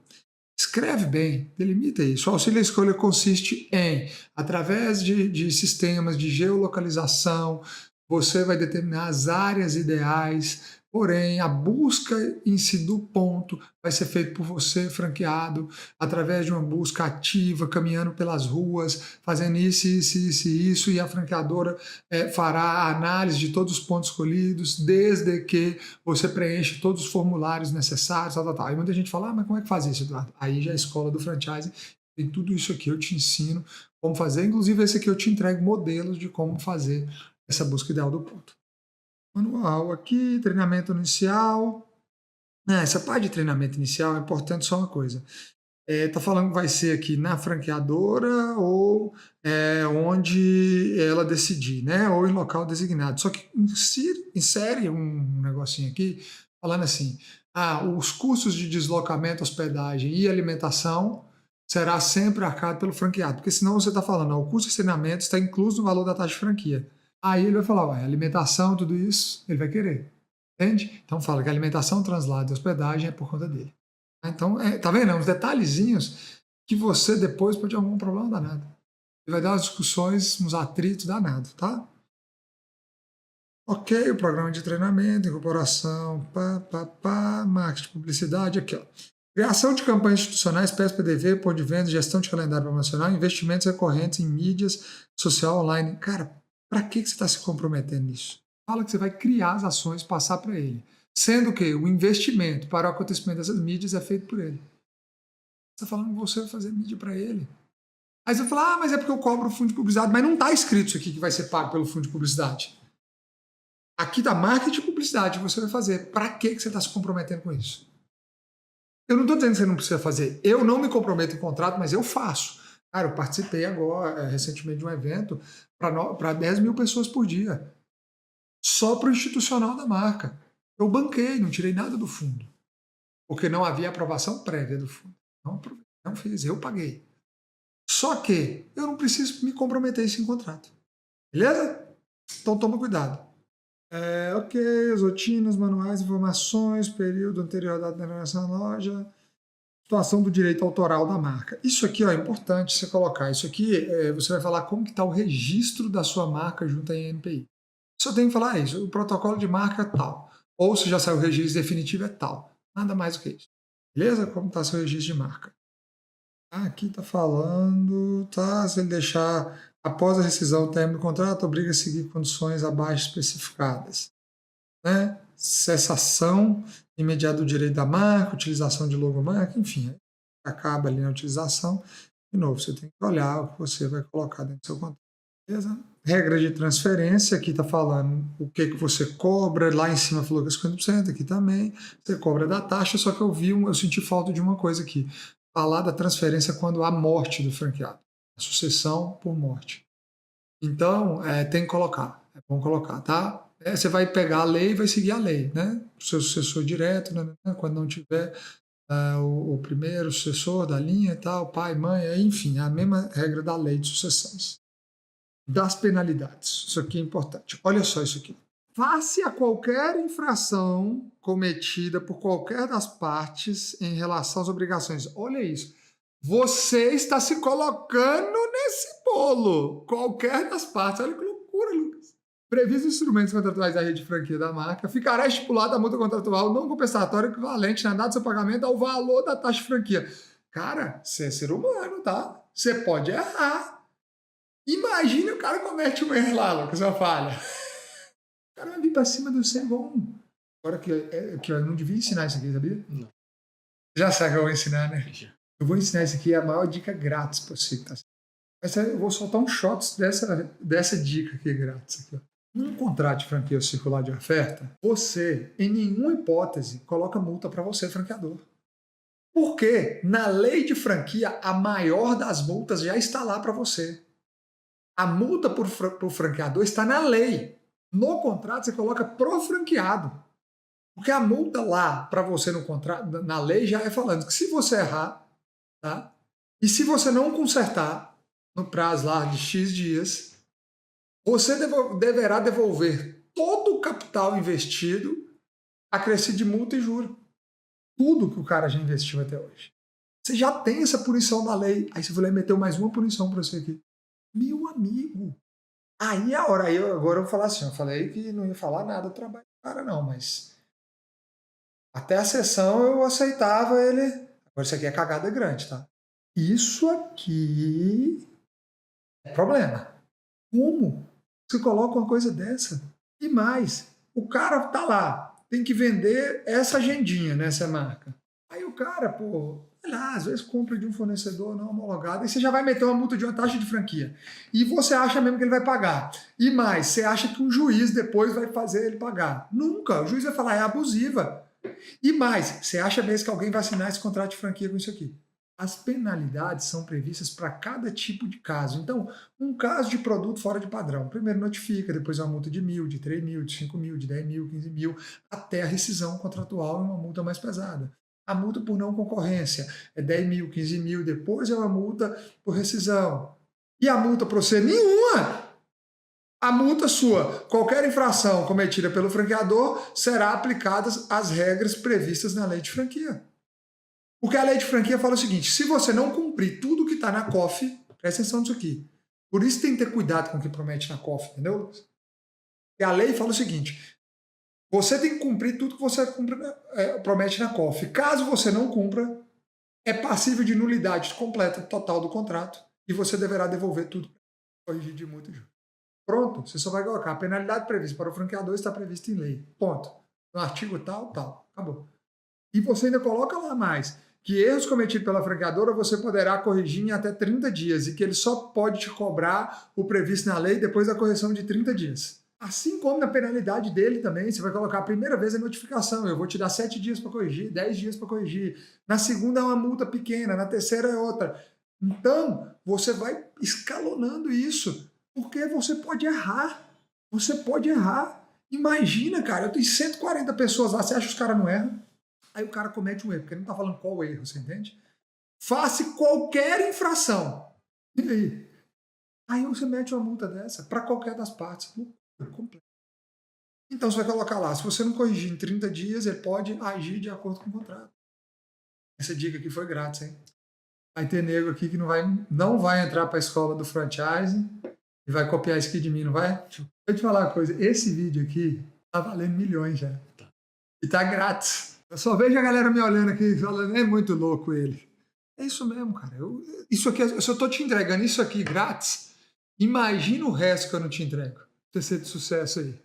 escreve bem, delimita isso. O auxílio à escolha consiste em, através de sistemas de geolocalização, você vai determinar as áreas ideais, porém a busca em si do ponto vai ser feita por você, franqueado, através de uma busca ativa, caminhando pelas ruas, fazendo isso, e a franqueadora fará a análise de todos os pontos escolhidos, desde que você preenche todos os formulários necessários, tal. Aí muita gente fala, mas como é que faz isso, Eduardo? Aí já a escola do franchise tem tudo isso aqui, eu te ensino como fazer, inclusive esse aqui eu te entrego modelos de como fazer essa busca ideal do ponto. Manual aqui, treinamento inicial. Essa parte de treinamento inicial é importante só uma coisa. Tá falando que vai ser aqui na franqueadora ou onde ela decidir, né? Ou em local designado. Só que insere um negocinho aqui falando assim, os custos de deslocamento, hospedagem e alimentação será sempre arcado pelo franqueado, porque senão você está falando, o custo de treinamento está incluso no valor da taxa de franquia. Aí ele vai falar, ué, alimentação, tudo isso, ele vai querer. Entende? Então fala que alimentação, translado e hospedagem é por conta dele. Então, tá vendo? É uns detalhezinhos que você depois pode ter algum problema danado. Ele vai dar umas discussões, uns atritos danados, tá? Ok, o programa de treinamento, incorporação, marketing, publicidade, aqui, ó. Criação de campanhas institucionais, PSPDV, ponto de venda, gestão de calendário promocional, investimentos recorrentes em mídias, social, online. Cara, para que você está se comprometendo nisso? Fala que você vai criar as ações, passar para ele. Sendo que o investimento para o acontecimento dessas mídias é feito por ele. Você está falando que você vai fazer mídia para ele. Aí você vai falar, mas é porque eu cobro o fundo de publicidade. Mas não está escrito isso aqui que vai ser pago pelo fundo de publicidade. Aqui está marketing e publicidade que você vai fazer. Para que você está se comprometendo com isso? Eu não estou dizendo que você não precisa fazer. Eu não me comprometo em contrato, mas eu faço. Cara, eu participei agora, recentemente, de um evento para 10 mil pessoas por dia. Só para o institucional da marca. Eu banquei, não tirei nada do fundo. Porque não havia aprovação prévia do fundo. Não fiz, eu paguei. Só que eu não preciso me comprometer isso em contrato. Beleza? Então toma cuidado. Ok, as rotinas, manuais, informações, período anterior à data da navegação na loja, situação do direito autoral da marca. Isso aqui ó, é importante você colocar. Isso aqui você vai falar como que está o registro da sua marca junto à INPI. Só tem que falar isso, o protocolo de marca é tal. Ou se já saiu o registro definitivo é tal. Nada mais do que isso. Beleza? Como está seu registro de marca? Aqui está falando, tá? Se ele deixar após a rescisão do término do contrato, obriga a seguir condições abaixo especificadas. Né? Cessação imediata do direito da marca, utilização de logomarca, enfim, acaba ali na utilização. De novo, você tem que olhar o que você vai colocar dentro do seu contrato. Beleza? Regra de transferência, aqui está falando o que você cobra, lá em cima falou que é 50%, aqui também, você cobra da taxa, só que eu senti falta de uma coisa aqui, falar da transferência quando há morte do franqueado, a sucessão por morte. Então, tem que colocar, é bom colocar, tá? Você vai pegar a lei e vai seguir a lei, né? O seu sucessor direto, né? Quando não tiver o primeiro sucessor da linha e tal, pai, mãe, enfim, a mesma regra da lei de sucessões. Das penalidades, isso aqui é importante. Olha só isso aqui. Face a qualquer infração cometida por qualquer das partes em relação às obrigações. Olha isso. Você está se colocando nesse bolo. Qualquer das partes. Olha que loucura, Lucas. Previsto instrumentos contratuais da rede de franquia da marca, ficará estipulada a multa contratual não compensatória equivalente na data do seu pagamento ao valor da taxa de franquia. Cara, você é ser humano, tá? Você pode errar. Imagina o cara comete um erro lá, Lucas, uma falha. O cara vai vir pra cima do ser bom. Agora que eu não devia ensinar isso aqui, sabia? Não. Já sabe que eu vou ensinar, né? Já. Eu vou ensinar isso aqui, é a maior dica grátis pra você que tá assistindo. Mas eu vou soltar um shot dessa dica aqui grátis. Aqui, ó. Num contrato de franquia circular de oferta, você, em nenhuma hipótese, coloca multa para você, franqueador. Porque na lei de franquia, a maior das multas já está lá para você. A multa para o franqueador está na lei. No contrato, você coloca pro franqueado. Porque a multa lá para você no contrato, na lei, já é falando que se você errar, tá? E se você não consertar no prazo lá de X dias, você deverá devolver todo o capital investido acrescido de multa e juro. Tudo que o cara já investiu até hoje. Você já tem essa punição da lei. Aí você vai lá e meteu mais uma punição para você aqui. Meu amigo, aí a hora, agora eu vou falar assim, eu falei que não ia falar nada do trabalho do cara não, mas até a sessão eu aceitava ele, agora isso aqui é cagada grande, tá? Isso aqui é problema. Como você coloca uma coisa dessa? E mais, o cara tá lá, tem que vender essa agendinha nessa marca. Aí o cara, pô, sei lá, às vezes compra de um fornecedor não homologado, e você já vai meter uma multa de uma taxa de franquia. E você acha mesmo que ele vai pagar. E mais, você acha que um juiz depois vai fazer ele pagar. Nunca. O juiz vai falar, é abusiva. E mais, você acha mesmo que alguém vai assinar esse contrato de franquia com isso aqui? As penalidades são previstas para cada tipo de caso. Então, um caso de produto fora de padrão, primeiro notifica, depois é uma multa de 1.000, de 3.000, de 5.000, de 10.000, 15.000, até a rescisão contratual é uma multa mais pesada. A multa por não concorrência é 10.000, 15.000, depois é uma multa por rescisão. E a multa por você? Nenhuma! A multa sua, qualquer infração cometida pelo franqueador, será aplicadas as regras previstas na lei de franquia. Porque a lei de franquia fala o seguinte, se você não cumprir tudo que está na COF, presta atenção nisso aqui. Por isso tem que ter cuidado com o que promete na COF, entendeu, Lucas? E a lei fala o seguinte, você tem que cumprir tudo que você promete na COF. Caso você não cumpra, é passível de nulidade completa, total do contrato, e você deverá devolver tudo para corrigir de multa e juros. Pronto, você só vai colocar a penalidade prevista para o franqueador está prevista em lei. Ponto. No artigo tal, tal. Acabou. E você ainda coloca lá mais que erros cometidos pela franqueadora você poderá corrigir em até 30 dias e que ele só pode te cobrar o previsto na lei depois da correção de 30 dias. Assim como na penalidade dele também, você vai colocar a primeira vez a notificação, eu vou te dar 7 dias para corrigir, 10 dias para corrigir. Na segunda é uma multa pequena, na terceira é outra. Então, você vai escalonando isso, porque você pode errar. Você pode errar. Imagina, cara, eu tenho 140 pessoas lá, você acha que os caras não erram? Aí o cara comete um erro, porque ele não está falando qual erro, você entende? Faça qualquer infração. E aí? Aí você mete uma multa dessa para qualquer das partes. Completo. Então você vai colocar lá, se você não corrigir em 30 dias, ele pode agir de acordo com o contrato. Essa dica aqui foi grátis, hein? Vai ter nego aqui que não vai entrar para a escola do franchise e vai copiar isso aqui de mim, não vai? Deixa eu te falar uma coisa, esse vídeo aqui tá valendo milhões já. E tá grátis. Eu só vejo a galera me olhando aqui falando, é muito louco ele. É isso mesmo, cara. Isso aqui, se eu tô te entregando isso aqui grátis, imagina o resto que eu não te entrego. Você ser de sucesso aí.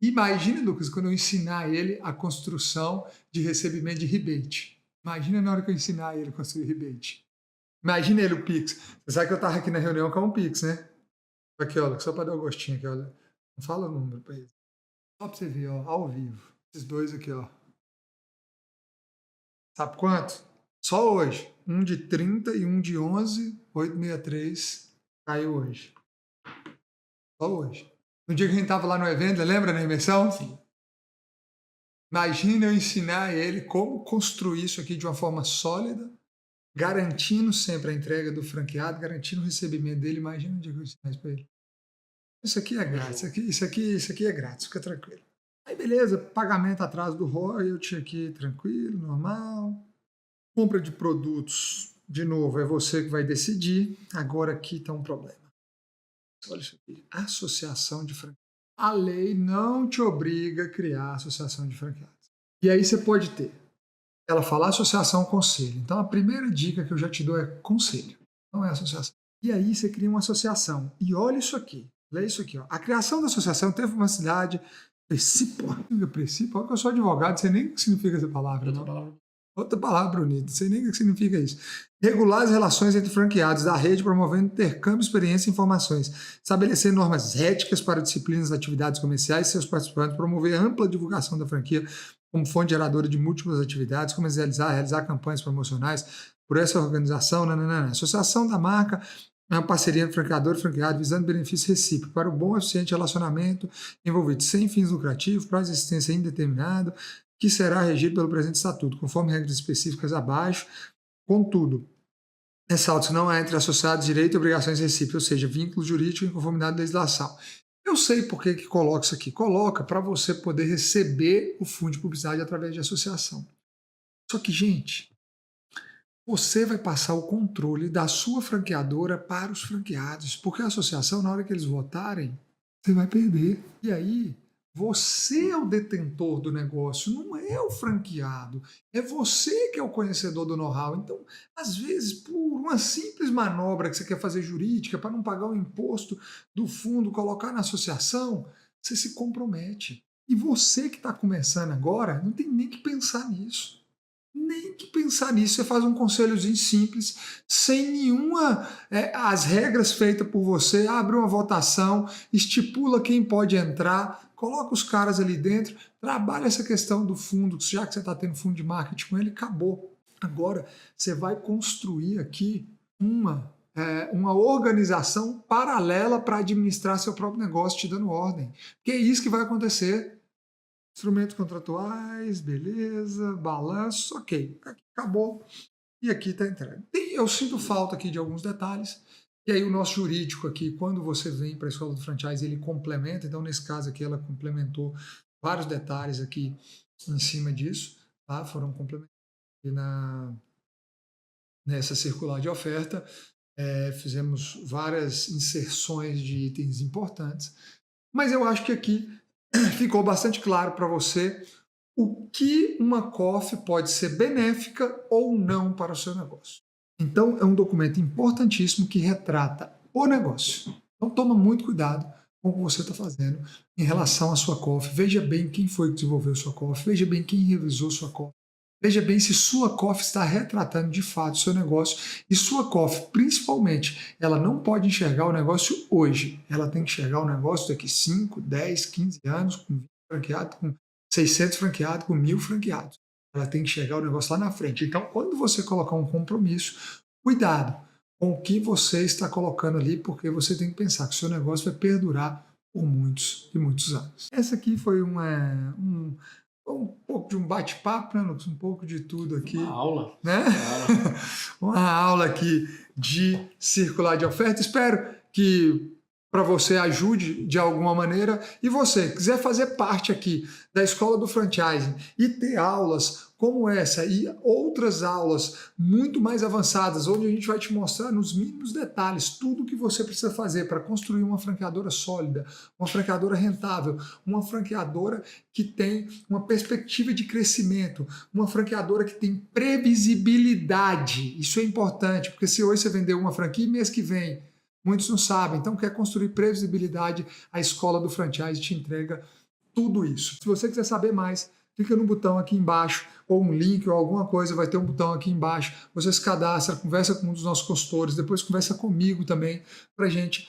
Imagina, Lucas, quando eu ensinar ele a construção de recebimento de rebate. Imagina na hora que eu ensinar ele a construir rebate. Imagina ele o Pix. Você sabe que eu tava aqui na reunião com um Pix, né? Aqui, olha, só para dar um gostinho aqui, olha. Não fala o número para ele. Só para você ver, ó, ao vivo. Esses dois aqui, ó. Sabe quanto? Só hoje. Um de 30 e um de 11, 863 caiu hoje. Só hoje. No dia que a gente estava lá no evento, lembra na imersão? Sim. Imagina eu ensinar ele como construir isso aqui de uma forma sólida, garantindo sempre a entrega do franqueado, garantindo o recebimento dele. Imagina um dia que eu ensinar isso para ele. Isso aqui é grátis, isso aqui é grátis, fica tranquilo. Aí beleza, pagamento atrás do royalty aqui, tranquilo, normal. Compra de produtos, de novo, é você que vai decidir. Agora aqui está um problema. Olha isso aqui, associação de franqueados. A lei não te obriga a criar associação de franqueados. E aí você pode ter. Ela fala associação conselho. Então a primeira dica que eu já te dou é conselho, não é associação. E aí você cria uma associação. E olha isso aqui, lê isso aqui. Ó. A criação da associação teve uma cidade precípua. Olha que eu sou advogado, sei nem o que significa essa palavra. Outra palavra bonita, sei nem o que significa isso. Regular as relações entre franqueados da rede, promovendo intercâmbio, experiência e informações. Estabelecer normas éticas para disciplinas das atividades comerciais e seus participantes. Promover ampla divulgação da franquia como fonte geradora de múltiplas atividades. Realizar campanhas promocionais por essa organização. Associação da marca é uma parceria entre franqueador e franqueado visando benefício recíproco para o bom e eficiente relacionamento envolvido sem fins lucrativos, prazo de existência indeterminado, que será regido pelo presente estatuto, conforme regras específicas abaixo. Contudo, ressalto, não há entre associados direito e obrigações recíprocas, ou seja, vínculo jurídico em conformidade à legislação. Eu sei por que coloca isso aqui. Coloca para você poder receber o fundo de publicidade através de associação. Só que, gente, você vai passar o controle da sua franqueadora para os franqueados, porque a associação, na hora que eles votarem, você vai perder. E aí, você é o detentor do negócio, não é o franqueado. É você que é o conhecedor do know-how. Então, às vezes, por uma simples manobra que você quer fazer jurídica para não pagar o imposto do fundo, colocar na associação, você se compromete. E você que está começando agora, não tem nem que pensar nisso. Nem que pensar nisso. Você faz um conselhozinho simples, sem nenhuma... as regras feitas por você, abre uma votação, estipula quem pode entrar, coloca os caras ali dentro, trabalha essa questão do fundo, já que você está tendo fundo de marketing com ele, acabou. Agora, você vai construir aqui uma organização paralela para administrar seu próprio negócio, te dando ordem. Que é isso que vai acontecer. Instrumentos contratuais, beleza, balanço, ok, acabou. E aqui está entrando. Eu sinto falta aqui de alguns detalhes, E aí o nosso jurídico aqui, quando você vem para a escola do franchise, ele complementa. Então, nesse caso aqui, ela complementou vários detalhes aqui em cima disso, tá? Foram complementados nessa circular de oferta. Fizemos várias inserções de itens importantes, mas eu acho que aqui ficou bastante claro para você o que uma COF pode ser benéfica ou não para o seu negócio. Então, é um documento importantíssimo que retrata o negócio. Então, toma muito cuidado com o que você está fazendo em relação à sua COF. Veja bem quem foi que desenvolveu sua COF, veja bem quem revisou sua COF. Veja bem se sua COF está retratando de fato o seu negócio. E sua COF, principalmente, ela não pode enxergar o negócio hoje. Ela tem que enxergar o negócio daqui 5, 10, 15 anos, com 20 franqueados, com 600 franqueados, com 1000 franqueados. Ela tem que enxergar o negócio lá na frente. Então, quando você colocar um compromisso, cuidado com o que você está colocando ali, porque você tem que pensar que o seu negócio vai perdurar por muitos e muitos anos. Essa aqui foi um pouco de um bate-papo, né, Lucas? Um pouco de tudo aqui. Uma aula. Né? Uma aula aqui de circular de oferta. Espero que para você ajude de alguma maneira. E você quiser fazer parte aqui da Escola do Franchising e ter aulas como essa e outras aulas muito mais avançadas, onde a gente vai te mostrar nos mínimos detalhes tudo o que você precisa fazer para construir uma franqueadora sólida, uma franqueadora rentável, uma franqueadora que tem uma perspectiva de crescimento, uma franqueadora que tem previsibilidade. Isso é importante, porque se hoje você vender uma franquia, mês que vem muitos não sabem, então quer construir previsibilidade, a Escola do Franchise te entrega tudo isso. Se você quiser saber mais, clica no botão aqui embaixo, ou um link ou alguma coisa, vai ter um botão aqui embaixo, você se cadastra, conversa com um dos nossos consultores, depois conversa comigo também, para a gente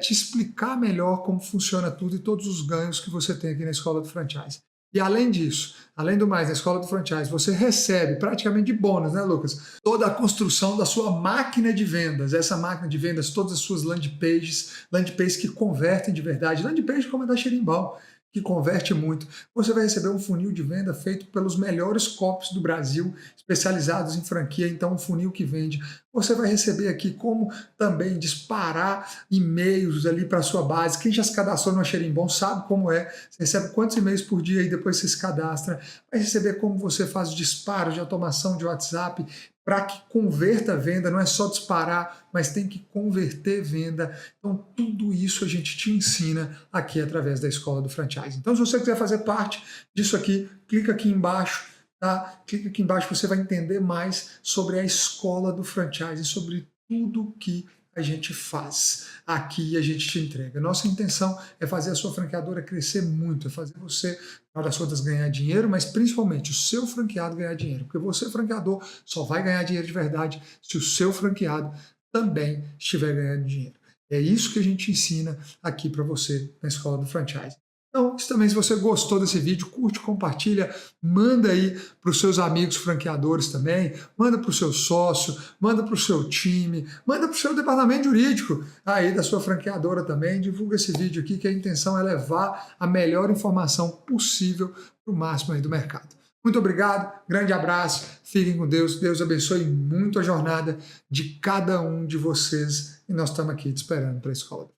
te explicar melhor como funciona tudo e todos os ganhos que você tem aqui na Escola do Franchise. E além disso, além do mais, na Escola do Franchise, você recebe praticamente de bônus, né, Lucas? Toda a construção da sua máquina de vendas. Essa máquina de vendas, todas as suas landing pages que convertem de verdade. Landing page como a da Xerimbal, que converte muito. Você vai receber um funil de venda feito pelos melhores copies do Brasil, especializados em franquia, então um funil que vende. Você vai receber aqui como também disparar e-mails ali para a sua base. Quem já se cadastrou no Xerimbal sabe como é. Você recebe quantos e-mails por dia e depois você se cadastra. Vai receber como você faz o disparo de automação de WhatsApp para que converta a venda, não é só disparar, mas tem que converter venda. Então, tudo isso a gente te ensina aqui através da Escola do Franchise. Então, se você quiser fazer parte disso aqui, clica aqui embaixo, tá? Clica aqui embaixo, você vai entender mais sobre a Escola do Franchise, sobre tudo que a gente faz aqui e a gente te entrega. Nossa intenção é fazer a sua franqueadora crescer muito, é fazer você, no final das contas, ganhar dinheiro, mas principalmente o seu franqueado ganhar dinheiro, porque você, franqueador, só vai ganhar dinheiro de verdade se o seu franqueado também estiver ganhando dinheiro. É isso que a gente ensina aqui para você na Escola do Franchise. Então, também, se você gostou desse vídeo, curte, compartilha, manda aí para os seus amigos franqueadores também, manda para o seu sócio, manda para o seu time, manda para o seu departamento jurídico aí da sua franqueadora também, divulga esse vídeo aqui, que a intenção é levar a melhor informação possível para o máximo aí do mercado. Muito obrigado, grande abraço, fiquem com Deus, Deus abençoe muito a jornada de cada um de vocês e nós estamos aqui te esperando para a escola.